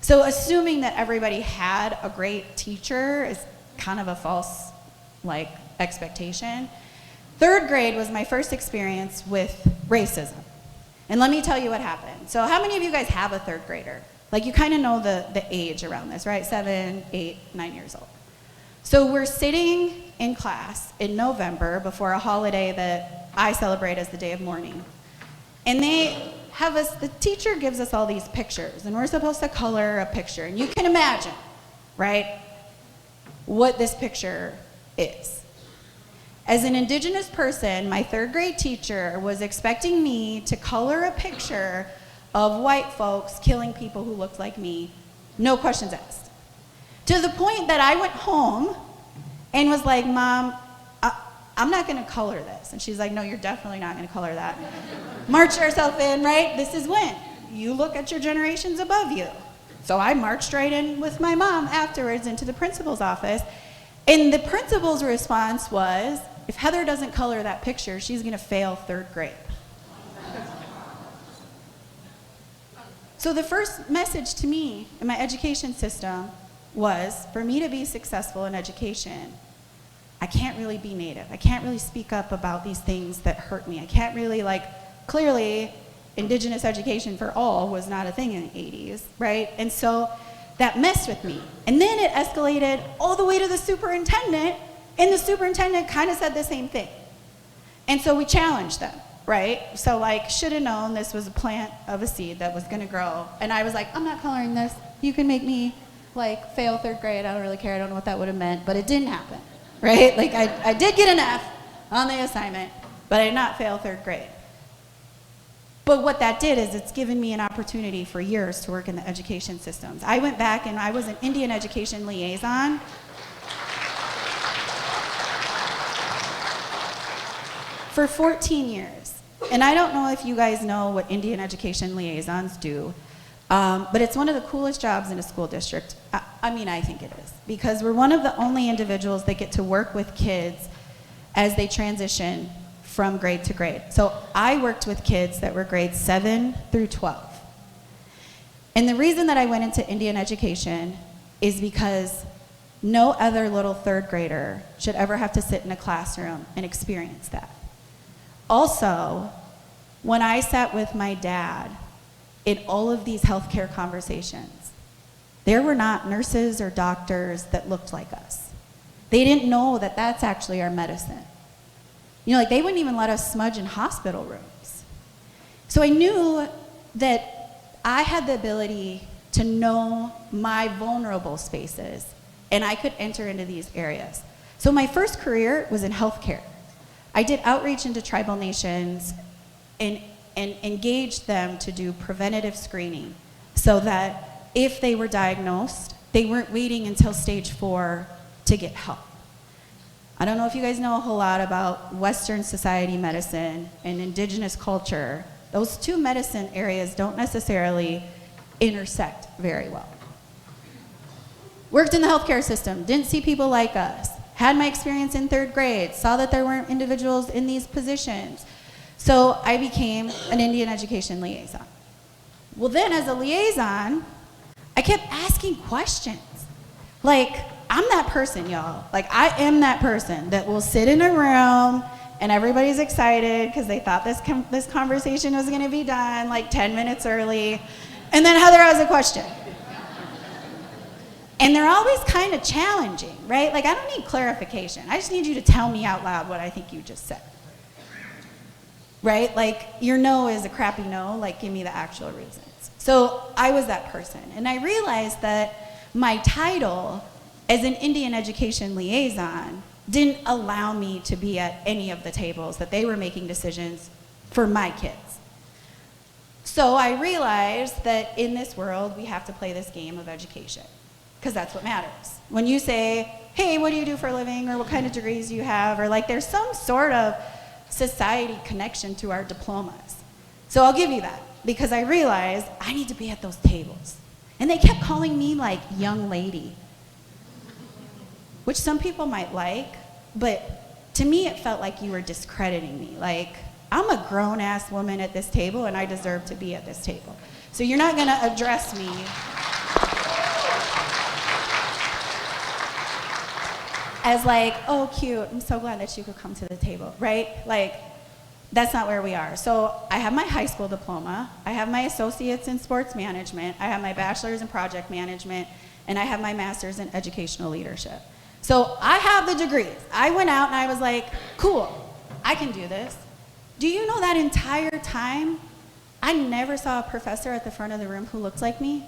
So assuming that everybody had a great teacher is kind of a false, like, expectation. 3rd grade was my first experience with racism. And let me tell you what happened. So how many of you guys have a 3rd grader? Like, you kind of know the age around this, right? 7, 8, 9 years old. So we're sitting in class in November before a holiday that I celebrate as the day of mourning. And they have us, the teacher gives us all these pictures, and we're supposed to color a picture. And you can imagine, right, what this picture is. As an Indigenous person, my 3rd grade teacher was expecting me to color a picture of white folks killing people who looked like me, no questions asked. To the point that I went home and was like, Mom, I'm not gonna color this. And she's like, no, you're definitely not gonna color that. March yourself in, right? This is when you look at your generations above you. So I marched right in with my mom afterwards into the principal's office. And the principal's response was, if Heather doesn't color that picture, she's gonna fail 3rd grade. So the first message to me in my education system was, for me to be successful in education, I can't really be Native. I can't really speak up about these things that hurt me. I can't really, like, clearly, Indigenous education for all was not a thing in the 80s, right? And so that messed with me. And then it escalated all the way to the superintendent, and the superintendent kind of said the same thing. And so we challenged them, right? So, like, should have known this was a plant of a seed that was gonna grow. And I was like, I'm not coloring this. You can make me, like, fail 3rd grade. I don't really care. I don't know what that would have meant, but it didn't happen, right? Like, I did get an F on the assignment, but I did not fail 3rd grade. But what that did is it's given me an opportunity for years to work in the education systems. I went back and I was an Indian education liaison. For 14 years. And I don't know if you guys know what Indian education liaisons do, but it's one of the coolest jobs in a school district. I mean, I think it is, because we're one of the only individuals that get to work with kids as they transition from grade to grade. So I worked with kids that were grades 7 through 12. And the reason that I went into Indian education is because no other little 3rd grader should ever have to sit in a classroom and experience that. Also, when I sat with my dad in all of these healthcare conversations, there were not nurses or doctors that looked like us. They didn't know that that's actually our medicine. You know, like, they wouldn't even let us smudge in hospital rooms. So I knew that I had the ability to know my vulnerable spaces, and I could enter into these areas. So my first career was in healthcare. I did outreach into tribal nations and engaged them to do preventative screening so that if they were diagnosed, they weren't waiting until stage 4 to get help. I don't know if you guys know a whole lot about Western society medicine and Indigenous culture. Those two medicine areas don't necessarily intersect very well. Worked in the healthcare system, didn't see people like us. Had my experience in 3rd grade, saw that there weren't individuals in these positions. So I became an Indian education liaison. Well, then as a liaison, I kept asking questions. Like, I'm that person, y'all. Like, I am that person that will sit in a room and everybody's excited because they thought this conversation was gonna be done like 10 minutes early. And then Heather has a question. And they're always kind of challenging, right? Like, I don't need clarification. I just need you to tell me out loud what I think you just said. Right? Like, your no is a crappy no, like, give me the actual reasons. So I was that person. And I realized that my title as an Indian education liaison didn't allow me to be at any of the tables that they were making decisions for my kids. So I realized that in this world, we have to play this game of education, because that's what matters. When you say, hey, what do you do for a living, or what kind of degrees do you have, or like there's some sort of society connection to our diplomas. So I'll give you that, because I realized I need to be at those tables. And they kept calling me like young lady, which some people might like, but to me it felt like you were discrediting me. Like, I'm a grown-ass woman at this table, and I deserve to be at this table. So you're not gonna address me as like, oh, cute, I'm so glad that you could come to the table, right? Like, that's not where we are. So I have my high school diploma, I have my associates in sports management, I have my bachelor's in project management, and I have my master's in educational leadership. So I have the degrees. I went out and I was like, cool, I can do this. Do you know that entire time, I never saw a professor at the front of the room who looked like me?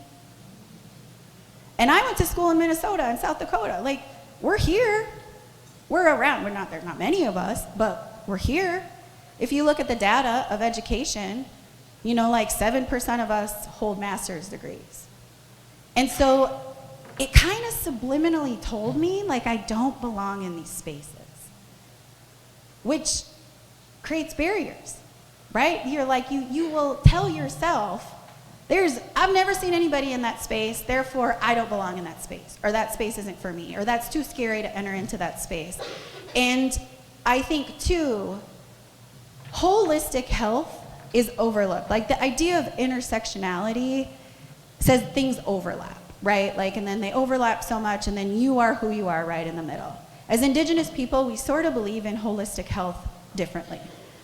And I went to school in Minnesota and South Dakota. Like, we're here. We're around. There's not many of us, but we're here. If you look at the data of education, you know, like 7% of us hold master's degrees. And so it kind of subliminally told me, like, I don't belong in these spaces, which creates barriers, right? You're like, you will tell yourself, I've never seen anybody in that space, therefore I don't belong in that space, or that space isn't for me, or that's too scary to enter into that space. And I think, too, holistic health is overlooked. Like, the idea of intersectionality says things overlap, right? Like, and then they overlap so much, and then you are who you are right in the middle. As Indigenous people, we sort of believe in holistic health differently.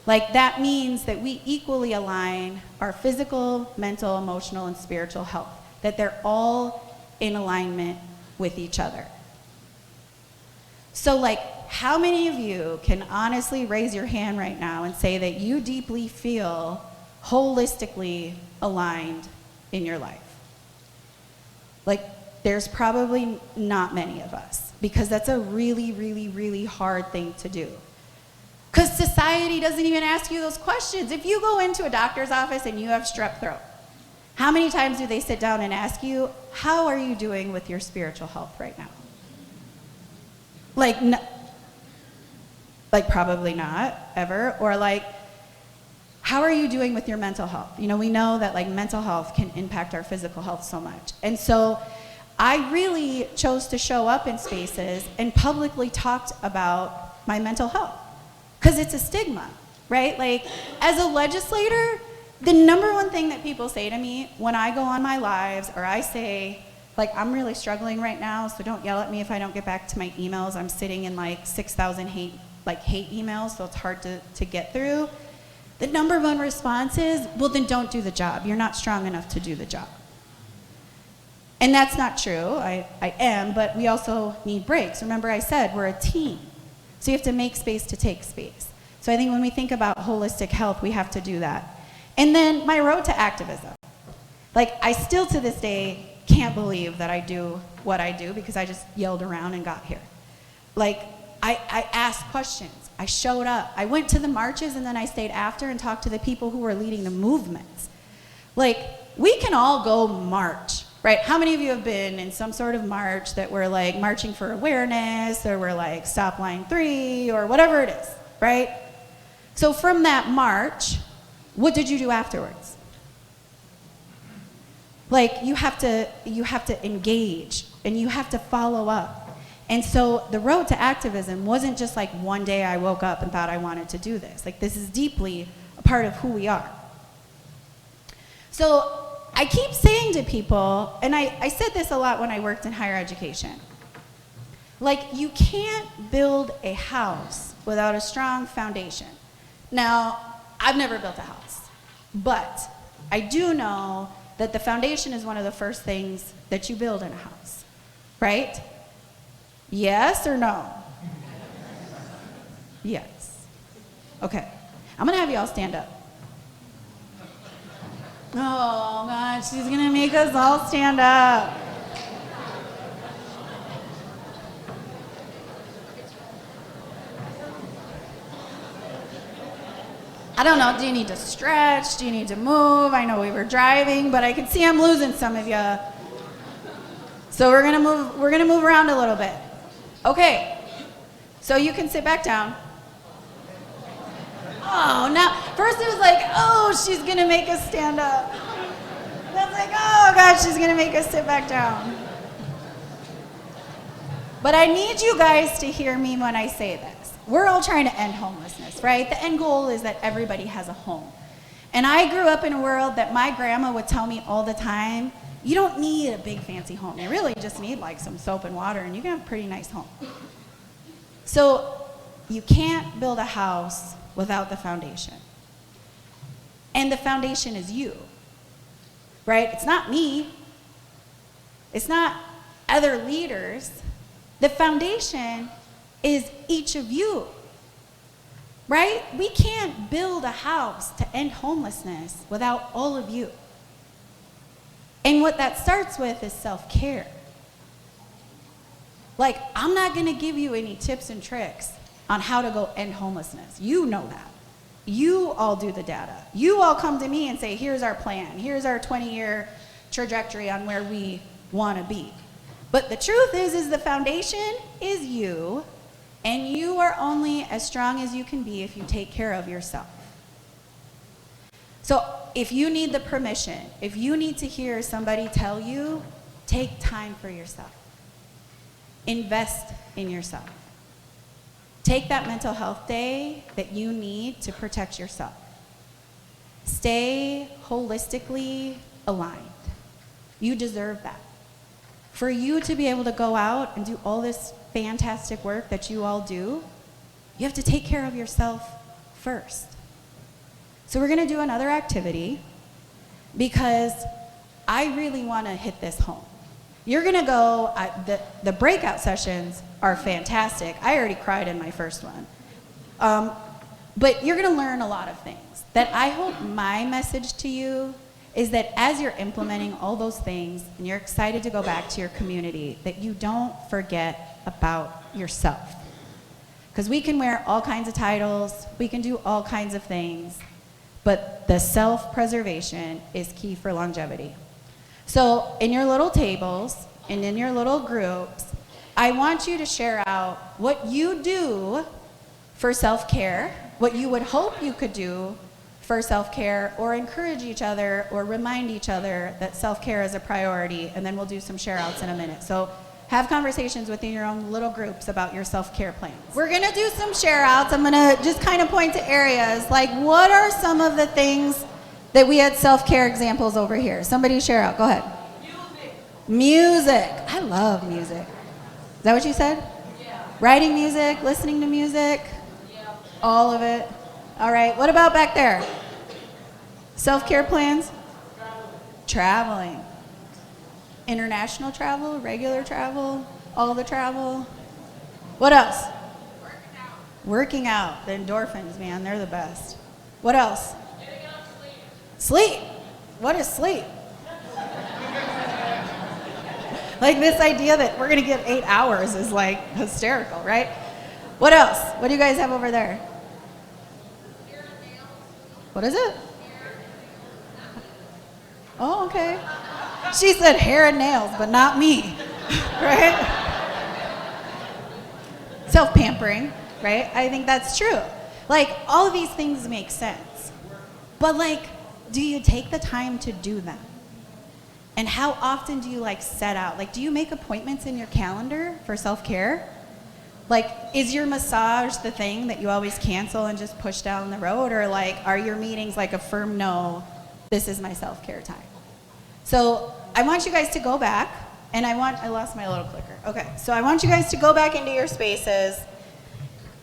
Like, that means that we equally align our physical, mental, emotional, and spiritual health, that they're all in alignment with each other. So, like, how many of you can honestly raise your hand right now and say that you deeply feel holistically aligned in your life? Like, there's probably not many of us, because that's a really, really, really hard thing to do. Because society doesn't even ask you those questions. If you go into a doctor's office and you have strep throat, how many times do they sit down and ask you, how are you doing with your spiritual health right now? Like, probably not, ever. Or like, how are you doing with your mental health? You know, we know that like mental health can impact our physical health so much. And so I really chose to show up in spaces and publicly talked about my mental health. Because it's a stigma, right? Like, as a legislator, the number one thing that people say to me when I go on my lives, or I say, like, I'm really struggling right now, so don't yell at me if I don't get back to my emails. I'm sitting in like 6,000 hate emails, so it's hard to get through. The number one response is, well, then don't do the job. You're not strong enough to do the job. And that's not true. I am, but we also need breaks. Remember I said we're a team. So you have to make space to take space. So I think when we think about holistic health, we have to do that. And then my road to activism. Like, I still to this day can't believe that I do what I do, because I just yelled around and got here. Like, I asked questions. I showed up. I went to the marches, and then I stayed after and talked to the people who were leading the movements. Like, we can all go march, right? How many of you have been in some sort of march that were like marching for awareness, or were like Stop Line 3, or whatever it is, right? So from that march, what did you do afterwards? Like, you have to engage, and you have to follow up. And so the road to activism wasn't just like one day I woke up and thought I wanted to do this. Like, this is deeply a part of who we are. So I keep saying to people, and I said this a lot when I worked in higher education, like, you can't build a house without a strong foundation. Now, I've never built a house, but I do know that the foundation is one of the first things that you build in a house. right? Yes or no? Yes. Okay. I'm going to have you all stand up. Oh, God, she's going to make us all stand up. I don't know, do you need to stretch? Do you need to move? I know we were driving, but I can see I'm losing some of you. So we're gonna move around a little bit. Okay, so you can sit back down. Oh, now, first it was like, oh, she's gonna make us stand up. That's like, oh God, she's gonna make us sit back down. But I need you guys to hear me when I say this. We're all trying to end homelessness, right? The end goal is that everybody has a home. And I grew up in a world that my grandma would tell me all the time, you don't need a big fancy home. You really just need like some soap and water and you can have a pretty nice home. So you can't build a house without the foundation. And the foundation is you, right? It's not me. It's not other leaders. The foundation is each of you, right? We can't build a house to end homelessness without all of you. And what that starts with is self-care. Like, I'm not gonna give you any tips and tricks on how to go end homelessness. You know that. You all do the data. You all come to me and say, here's our plan. Here's our 20-year trajectory on where we wanna be. But the truth is the foundation is you, and you are only as strong as you can be if you take care of yourself. So if you need the permission, if you need to hear somebody tell you, take time for yourself. Invest in yourself. Take that mental health day that you need to protect yourself. Stay holistically aligned. You deserve that. For you to be able to go out and do all this fantastic work that you all do, you have to take care of yourself first. So we're gonna do another activity because I really wanna hit this home. You're gonna go, the breakout sessions are fantastic. I already cried in my first one. But you're gonna learn a lot of things. That I hope my message to you is that as you're implementing all those things and you're excited to go back to your community, that you don't forget about yourself. Because we can wear all kinds of titles, we can do all kinds of things, but the self-preservation is key for longevity. So in your little tables and in your little groups, I want you to share out what you do for self-care, what you would hope you could do for self-care, or encourage each other or remind each other that self-care is a priority, and then we'll do some share-outs in a minute. So have conversations within your own little groups about your self-care plans. We're gonna do some share-outs. I'm gonna just kind of point to areas, like what are some of the things that we had self-care examples over here? Somebody share out, go ahead. Music. I love music. Is that what you said? Yeah. Writing music, listening to music? Yeah. All of it? All right, what about back there? Self-care plans? Traveling. International travel, regular travel, all the travel. What else? Working out. The endorphins, man, they're the best. What else? Getting enough sleep. Sleep? What is sleep? Like this idea that we're gonna get 8 hours is like hysterical, right? What else? What do you guys have over there? Hair and nails. What is it? Oh, okay. She said hair and nails, but not me, right? Self-pampering, right? I think that's true. Like, all of these things make sense. But like, do you take the time to do them? And how often do you like set out? Like, do you make appointments in your calendar for self-care? Like, is your massage the thing that you always cancel and just push down the road? Or like, are your meetings like a firm no, this is my self-care time? So I want you guys to go back, and I lost my little clicker. Okay, so I want you guys to go back into your spaces.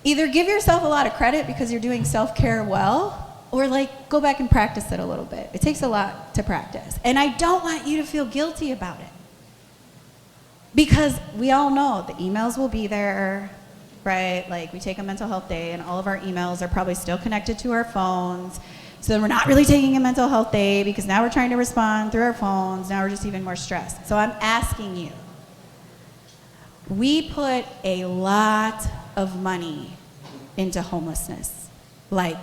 Either give yourself a lot of credit because you're doing self-care well, or like go back and practice it a little bit. It takes a lot to practice. And I don't want you to feel guilty about it. Because we all know the emails will be there, right? Like we take a mental health day and all of our emails are probably still connected to our phones. So we're not really taking a mental health day because now we're trying to respond through our phones. Now we're just even more stressed. So I'm asking you, we put a lot of money into homelessness, like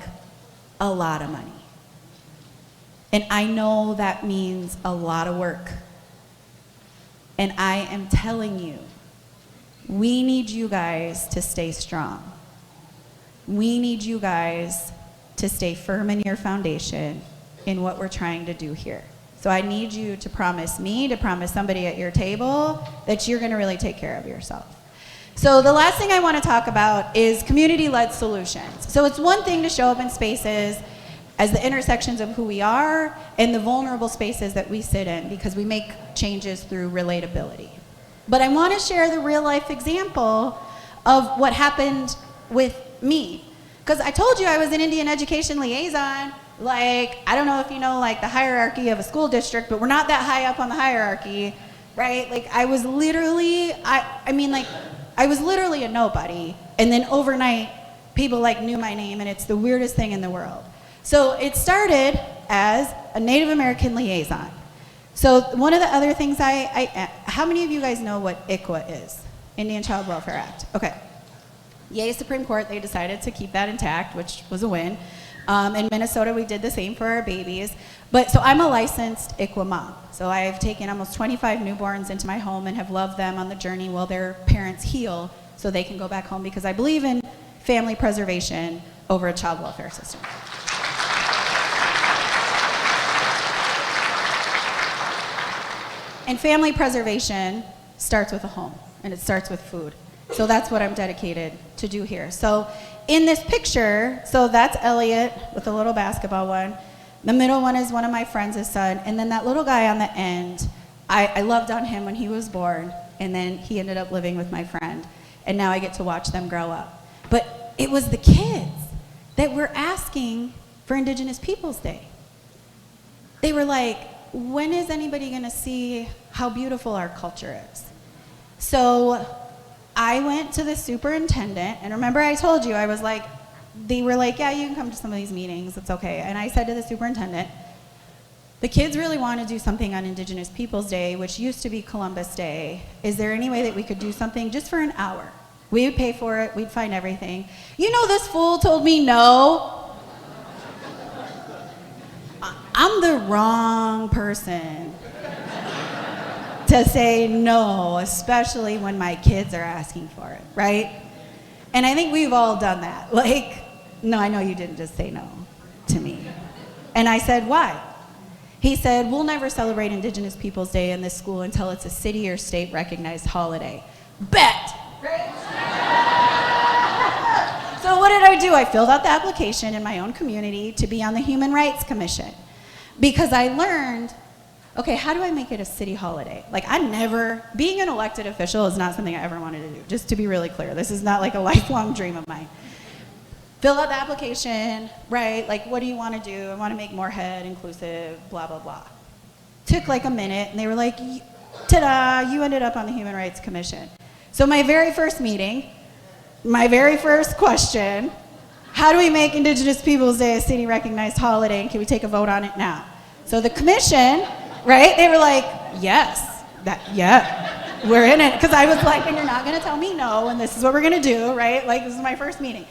a lot of money. And I know that means a lot of work. And I am telling you, we need you guys to stay strong. We need you guys to stay firm in your foundation in what we're trying to do here. So I need you to promise me, to promise somebody at your table, that you're gonna really take care of yourself. So the last thing I wanna talk about is community-led solutions. So it's one thing to show up in spaces as the intersections of who we are and the vulnerable spaces that we sit in because we make changes through relatability. But I want to share the real life example of what happened with me. Because I told you I was an Indian education liaison. Like, I don't know if you know like the hierarchy of a school district, but we're not that high up on the hierarchy, right? Like I was literally, I was literally a nobody. And then overnight, people like knew my name and it's the weirdest thing in the world. So it started as a Native American liaison. So one of the other things how many of you guys know what ICWA is? Indian Child Welfare Act. Okay. Yay, Supreme Court, they decided to keep that intact, which was a win. In Minnesota, we did the same for our babies. But so I'm a licensed ICWA mom. So I've taken almost 25 newborns into my home and have loved them on the journey while their parents heal so they can go back home because I believe in family preservation over a child welfare system. And family preservation starts with a home, and it starts with food. So that's what I'm dedicated to do here. So in this picture, so that's Elliot with the little basketball one. The middle one is one of my friends' son, and then that little guy on the end, I loved on him when he was born, and then he ended up living with my friend, and now I get to watch them grow up. But it was the kids that were asking for Indigenous Peoples Day. They were like, when is anybody gonna see how beautiful our culture is? So I went to the superintendent, and remember I told you, I was like, they were like, yeah, you can come to some of these meetings, it's okay. And I said to the superintendent, the kids really want to do something on Indigenous Peoples Day, which used to be Columbus Day. Is there any way that we could do something just for an hour? We would pay for it, we'd find everything. You know, this fool told me no. I'm the wrong person to say no, especially when my kids are asking for it, right? And I think we've all done that. Like, no, I know you didn't just say no to me. And I said, why? He said, we'll never celebrate Indigenous Peoples Day in this school until it's a city or state recognized holiday. Bet! So what did I do? I filled out the application in my own community to be on the Human Rights Commission. Because I learned, okay, how do I make it a city holiday? Like being an elected official is not something I ever wanted to do, just to be really clear. This is not like a lifelong dream of mine. Fill out the application, right? Like, what do you want to do? I want to make Moorhead inclusive, blah, blah, blah. Took like a minute, and they were like, ta-da, you ended up on the Human Rights Commission. So my very first meeting, my very first question, how do we make Indigenous Peoples Day a city recognized holiday, and can we take a vote on it now? So the commission, right, they were like, yes, yeah, we're in it. Because I was like, and you're not going to tell me no, and this is what we're going to do, right? Like, this is my first meeting.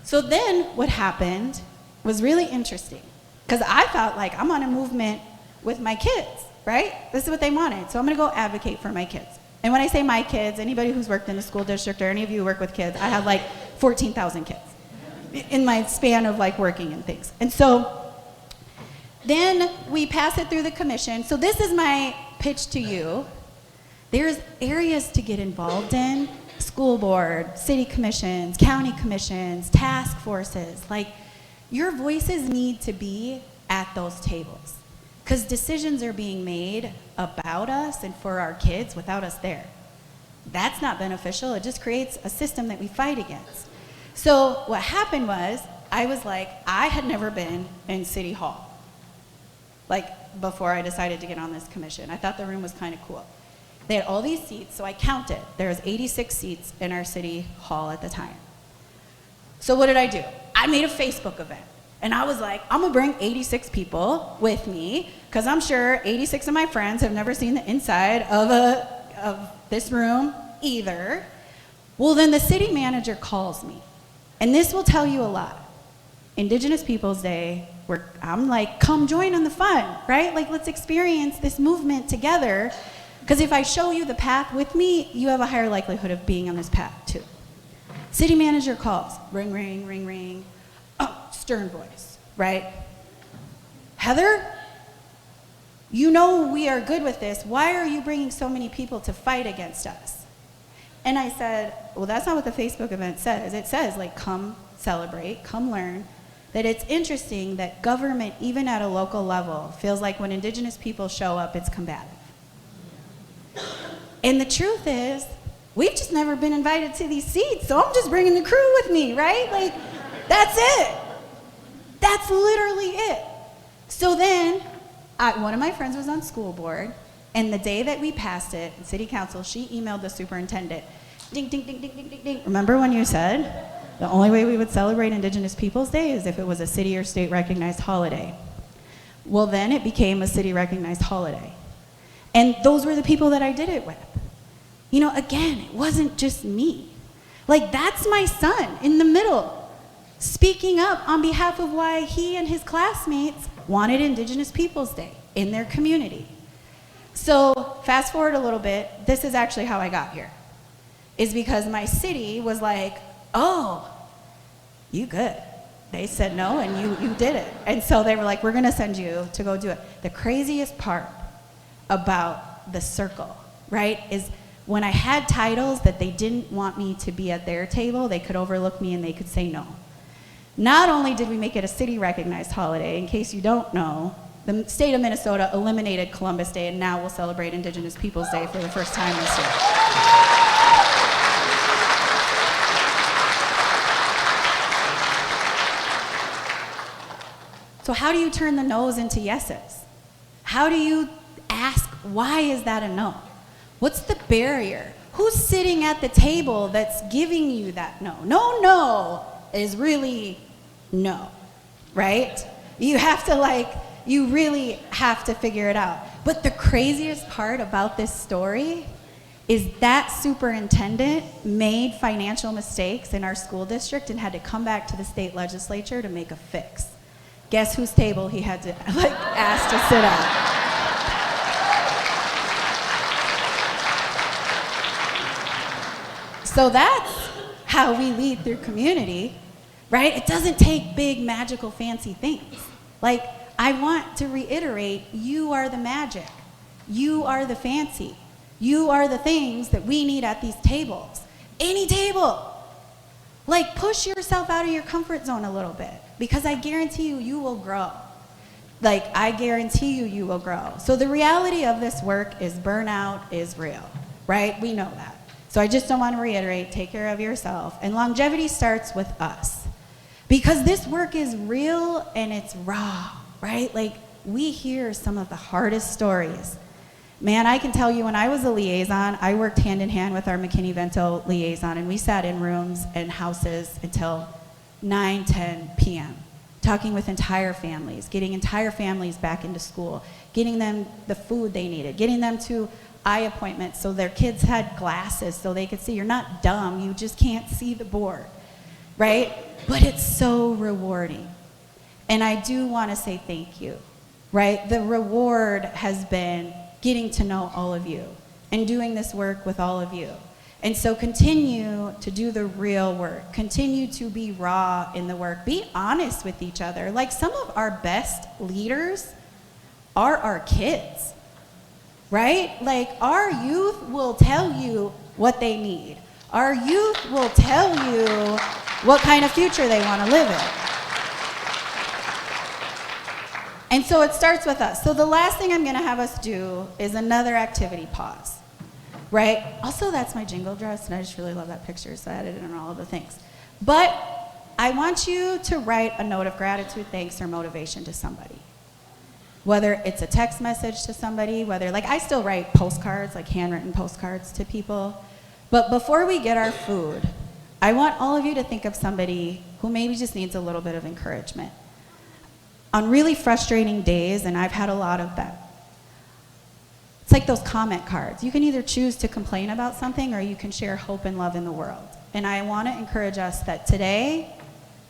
So then what happened was really interesting. Because I thought, like, I'm on a movement with my kids, right? This is what they wanted. So I'm going to go advocate for my kids. And when I say my kids, anybody who's worked in the school district or any of you who work with kids, I have like 14,000 kids in my span of like working and things. And so then we pass it through the commission. So this is my pitch to you. There's areas to get involved in: school board, city commissions, county commissions, task forces. Like, your voices need to be at those tables because decisions are being made about us and for our kids without us there. That's not beneficial. It just creates a system that we fight against. So what happened was, I was like, I had never been in City Hall, like, before I decided to get on this commission. I thought the room was kind of cool. They had all these seats, so I counted. There was 86 seats in our city hall at the time. So what did I do? I made a Facebook event. And I was like, I'm gonna bring 86 people with me, because I'm sure 86 of my friends have never seen the inside of this room either. Well, then the city manager calls me. And this will tell you a lot. Indigenous Peoples Day, where I'm like, come join on the fun, right? Like, let's experience this movement together. Because if I show you the path with me, you have a higher likelihood of being on this path too. City manager calls, ring, ring, ring, ring. Oh, stern voice, right? Heather, you know we are good with this. Why are you bringing so many people to fight against us? And I said, well, that's not what the Facebook event says. It says, like, come celebrate, come learn. That it's interesting that government, even at a local level, feels like when Indigenous people show up, it's combative. And the truth is, we've just never been invited to these seats, so I'm just bringing the crew with me, right? Like, that's it. That's literally it. So then, one of my friends was on school board, and the day that we passed it in city council, she emailed the superintendent, ding, ding, ding, ding, ding, ding, ding. Remember when you said the only way we would celebrate Indigenous Peoples Day is if it was a city or state recognized holiday? Well, then it became a city recognized holiday. And those were the people that I did it with. You know, again, it wasn't just me. Like, that's my son in the middle, speaking up on behalf of why he and his classmates wanted Indigenous Peoples Day in their community. So fast forward a little bit, this is actually how I got here. Is because my city was like, oh, you good. They said no, and you did it. And so they were like, we're gonna send you to go do it. The craziest part about the circle, right, is when I had titles that they didn't want me to be at their table, they could overlook me and they could say no. Not only did we make it a city-recognized holiday, in case you don't know, the state of Minnesota eliminated Columbus Day, and now we'll celebrate Indigenous Peoples Day for the first time this year. So how do you turn the no's into yeses? How do you ask, why is that a no? What's the barrier? Who's sitting at the table that's giving you that no? No is really no, right? You have to you really have to figure it out. But the craziest part about this story is that superintendent made financial mistakes in our school district and had to come back to the state legislature to make a fix. Guess whose table he had to ask to sit at? So that's how we lead through community, right? It doesn't take big, magical, fancy things. Like, I want to reiterate, you are the magic. You are the fancy. You are the things that we need at these tables. Any table. Like, push yourself out of your comfort zone a little bit, because I guarantee you, you will grow. Like, I guarantee you, you will grow. So the reality of this work is burnout is real, right? We know that. So I just don't want to reiterate, take care of yourself. And longevity starts with us. Because this work is real and it's raw, right? Like, we hear some of the hardest stories. Man, I can tell you, when I was a liaison, I worked hand in hand with our McKinney-Vento liaison, and we sat in rooms and houses until 9, 10 p.m., talking with entire families, getting entire families back into school, getting them the food they needed, getting them to eye appointments so their kids had glasses so they could see. You're not dumb, you just can't see the board, right? But it's so rewarding. And I do want to say thank you, right? The reward has been getting to know all of you and doing this work with all of you. And so continue to do the real work. Continue to be raw in the work. Be honest with each other. Like, some of our best leaders are our kids, right? Like, our youth will tell you what they need. Our youth will tell you what kind of future they want to live in. And so it starts with us. So the last thing I'm going to have us do is another activity pause, right? Also, that's my jingle dress, and I just really love that picture, so I added it in all of the things. But I want you to write a note of gratitude, thanks, or motivation to somebody. Whether it's a text message to somebody, whether, like, I still write postcards, like handwritten postcards to people. But before we get our food, I want all of you to think of somebody who maybe just needs a little bit of encouragement. On really frustrating days, and I've had a lot of them, it's like those comment cards. You can either choose to complain about something or you can share hope and love in the world. And I want to encourage us that today,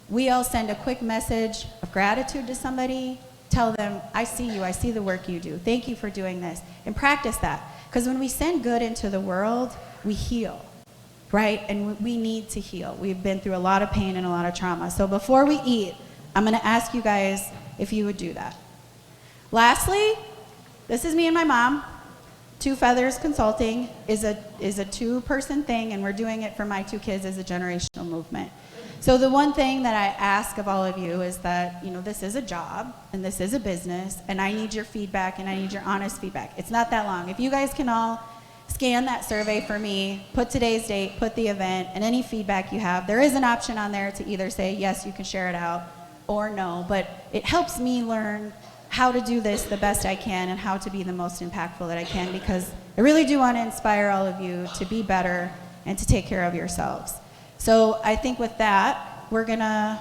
we all send a quick message of gratitude to somebody, tell them, I see you, I see the work you do, thank you for doing this, and practice that. Because when we send good into the world, we heal, right? And we need to heal. We've been through a lot of pain and a lot of trauma. So before we eat, I'm going to ask you guys if you would do that. Lastly, this is me and my mom. Two Feathers Consulting is a two-person thing, and we're doing it for my two kids as a generational movement. So the one thing that I ask of all of you is that, this is a job, and this is a business, and I need your feedback, and I need your honest feedback. It's not that long. If you guys can all scan that survey for me, put today's date, put the event, and any feedback you have, there is an option on there to either say, yes, you can share it out, or no, but it helps me learn how to do this the best I can and how to be the most impactful that I can, because I really do want to inspire all of you to be better and to take care of yourselves. So I think with that, we're going to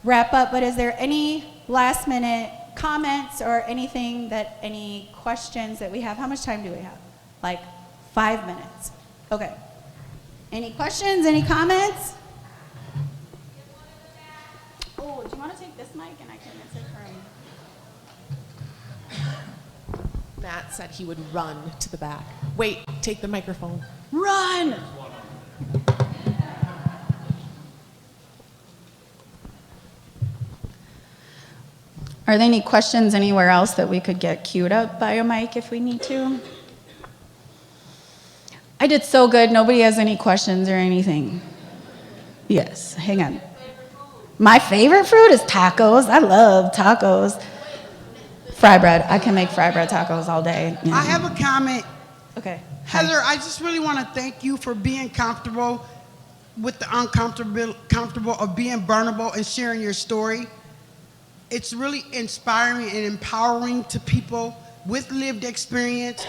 wrap up, but is there any last minute comments or any questions that we have? How much time do we have? Like 5 minutes. Okay. Any questions, any comments? Oh, do you want to take this mic and I can answer from... Matt said he would run to the back. Wait, take the microphone. Run! Are there any questions anywhere else that we could get queued up by a mic if we need to? I did so good. Nobody has any questions or anything. Yes, hang on. My favorite food is tacos. I love tacos. Fry bread. I can make fry bread tacos all day. Yeah. I have a comment. Okay. Heather, I just really want to thank you for being comfortable with the uncomfortable of being vulnerable and sharing your story. It's really inspiring and empowering to people with lived experience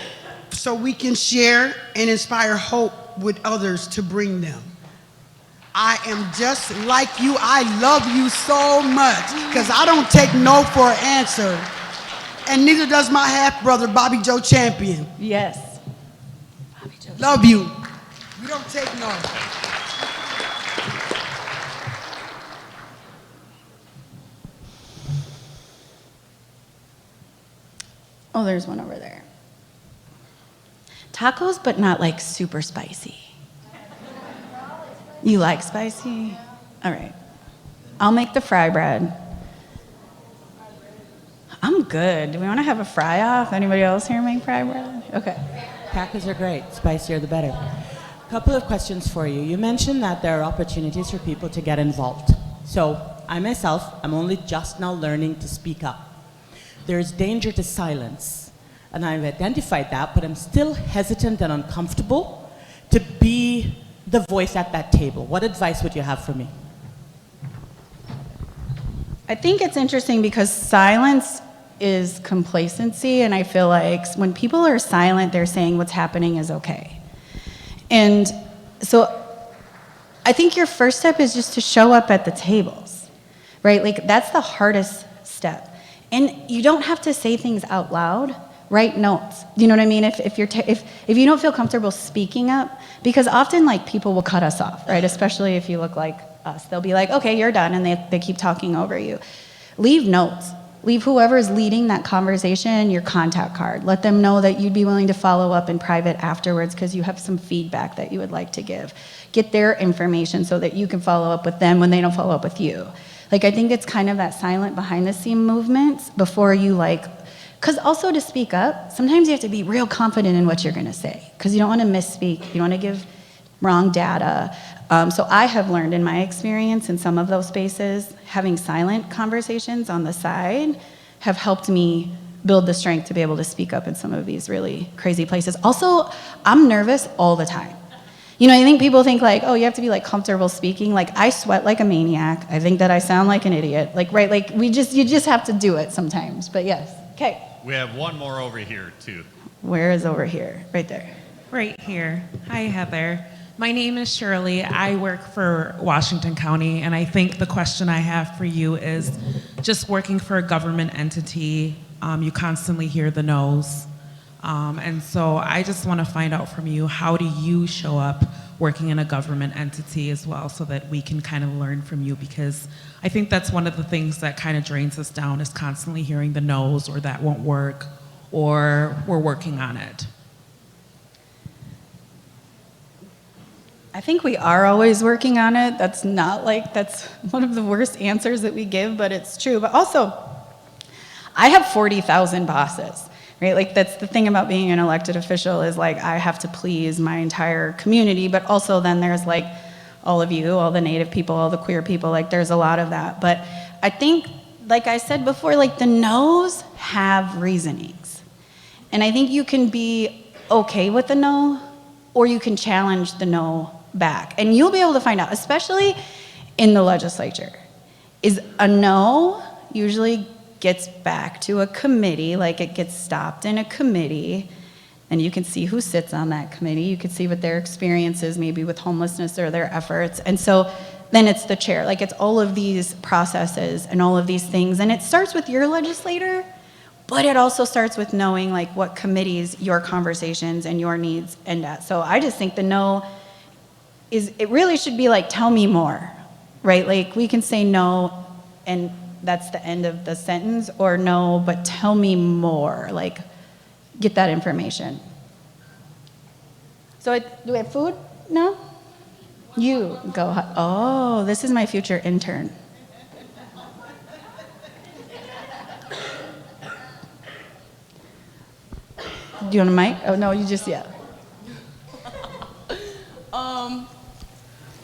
so we can share and inspire hope with others to bring them. I am just like you. I love you so much because I don't take no for an answer. And neither does my half-brother, Bobby Joe Champion. Yes. Bobby Joe. Love you. We don't take no. Oh, there's one over there. Tacos, but not like super spicy. You like spicy? All right. I'll make the fry bread. I'm good. Do we want to have a fry off? Anybody else here make fry bread? Okay. Tacos are great. Spicier the better. A couple of questions for you. You mentioned that there are opportunities for people to get involved. So I myself, I'm only just now learning to speak up. There's danger to silence, and I've identified that, but I'm still hesitant and uncomfortable to be the voice at that table. What advice would you have for me? I think it's interesting because silence is complacency, and I feel like when people are silent, they're saying what's happening is okay. And so I think your first step is just to show up at the tables, right? Like, that's the hardest step. And you don't have to say things out loud. Write notes. You know what I mean? If you don't feel comfortable speaking up, because often like people will cut us off, right? Especially if you look like us. They'll be like, okay, you're done, and they keep talking over you. Leave notes. Leave whoever is leading that conversation your contact card. Let them know that you'd be willing to follow up in private afterwards because you have some feedback that you would like to give. Get their information so that you can follow up with them when they don't follow up with you. Like, I think it's kind of that silent behind-the-scene movements before you because also to speak up, sometimes you have to be real confident in what you're going to say because you don't want to misspeak. You don't want to give wrong data. So I have learned in my experience in some of those spaces, having silent conversations on the side have helped me build the strength to be able to speak up in some of these really crazy places. Also, I'm nervous all the time. You know, I think people think like, oh, you have to be like comfortable speaking. Like, I sweat like a maniac. I think that I sound like an idiot. Like, right, like you just have to do it sometimes. But yes, okay. We have one more over here, too. Where is over here? Right there. Right here. Hi, Heather. My name is Shirley. I work for Washington County, and I think the question I have for you is just working for a government entity, you constantly hear the no's. And so I just want to find out from you, how do you show up working in a government entity as well, so that we can kind of learn from you? Because I think that's one of the things that kind of drains us down, is constantly hearing the no's, or that won't work, or we're working on it. I think we are always working on it. That's not like, that's one of the worst answers that we give, but it's true. But also, I have 40,000 bosses, right? Like, that's the thing about being an elected official, is like, I have to please my entire community, but also then there's like all of you, all the Native people, all the queer people, like there's a lot of that. But I think, like I said before, like the no's have reasonings. And I think you can be okay with the no, or you can challenge the no back. And you'll be able to find out, especially in the legislature, is a no usually gets back to a committee, like it gets stopped in a committee, and you can see who sits on that committee. You can see what their experience is, maybe with homelessness or their efforts. And so then it's the chair. Like, it's all of these processes and all of these things. And it starts with your legislator, but it also starts with knowing like what committees your conversations and your needs end at. So I just think the no is, it really should be like, tell me more, right? Like, we can say no and that's the end of the sentence, or no, but tell me more, like get that information. So do we have food? No? You go. Oh, this is my future intern. Do you want a mic? Oh, no, you just, yeah.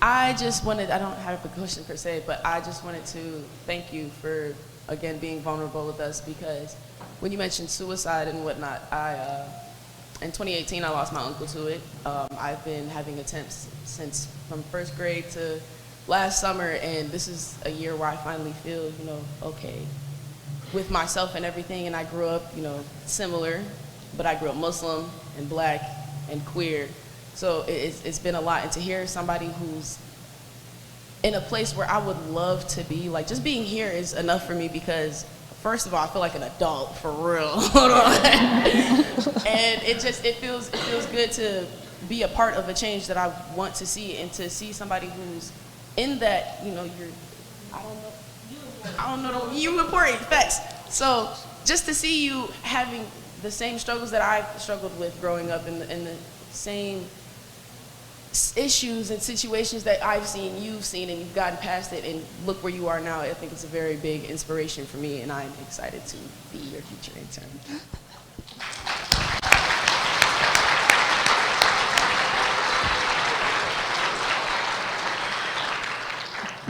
I just wanted, I don't have a question per se, but I just wanted to thank you for, again, being vulnerable with us, because when you mentioned suicide and whatnot, in 2018, I lost my uncle to it. I've been having attempts since from first grade to last summer, and this is a year where I finally feel, okay with myself and everything. And I grew up, similar, but I grew up Muslim and black and queer. So it's been a lot. And to hear somebody who's in a place where I would love to be, like, just being here is enough for me, because first of all, I feel like an adult, for real. And it feels good to be a part of a change that I want to see, and to see somebody who's in that, I don't know, you important, facts. So just to see you having the same struggles that I've struggled with growing up, in the same issues and situations that I've seen, you've seen, and you've gotten past it, and look where you are now. I think it's a very big inspiration for me, and I'm excited to be your future intern.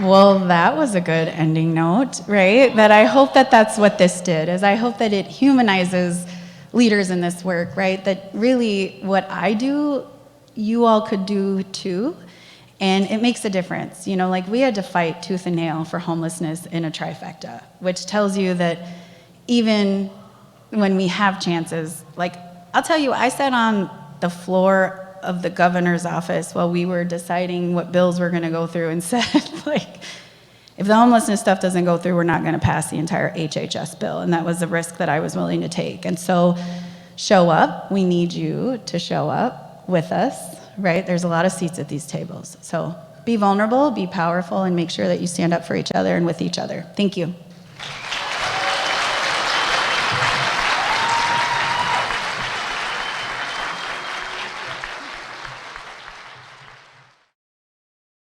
Well, that was a good ending note, right? That I hope that that's what this did, is I hope that it humanizes leaders in this work, right? That really what I do, you all could do too, and it makes a difference. Like, we had to fight tooth and nail for homelessness in a trifecta, which tells you that even when we have chances, like, I'll tell you, I sat on the floor of the governor's office while we were deciding what bills we're gonna go through, and said, like, if the homelessness stuff doesn't go through, we're not gonna pass the entire HHS bill. And that was the risk that I was willing to take. And so, show up. We need you to show up with us, right? There's a lot of seats at these tables. So be vulnerable, be powerful, and make sure that you stand up for each other and with each other. Thank you.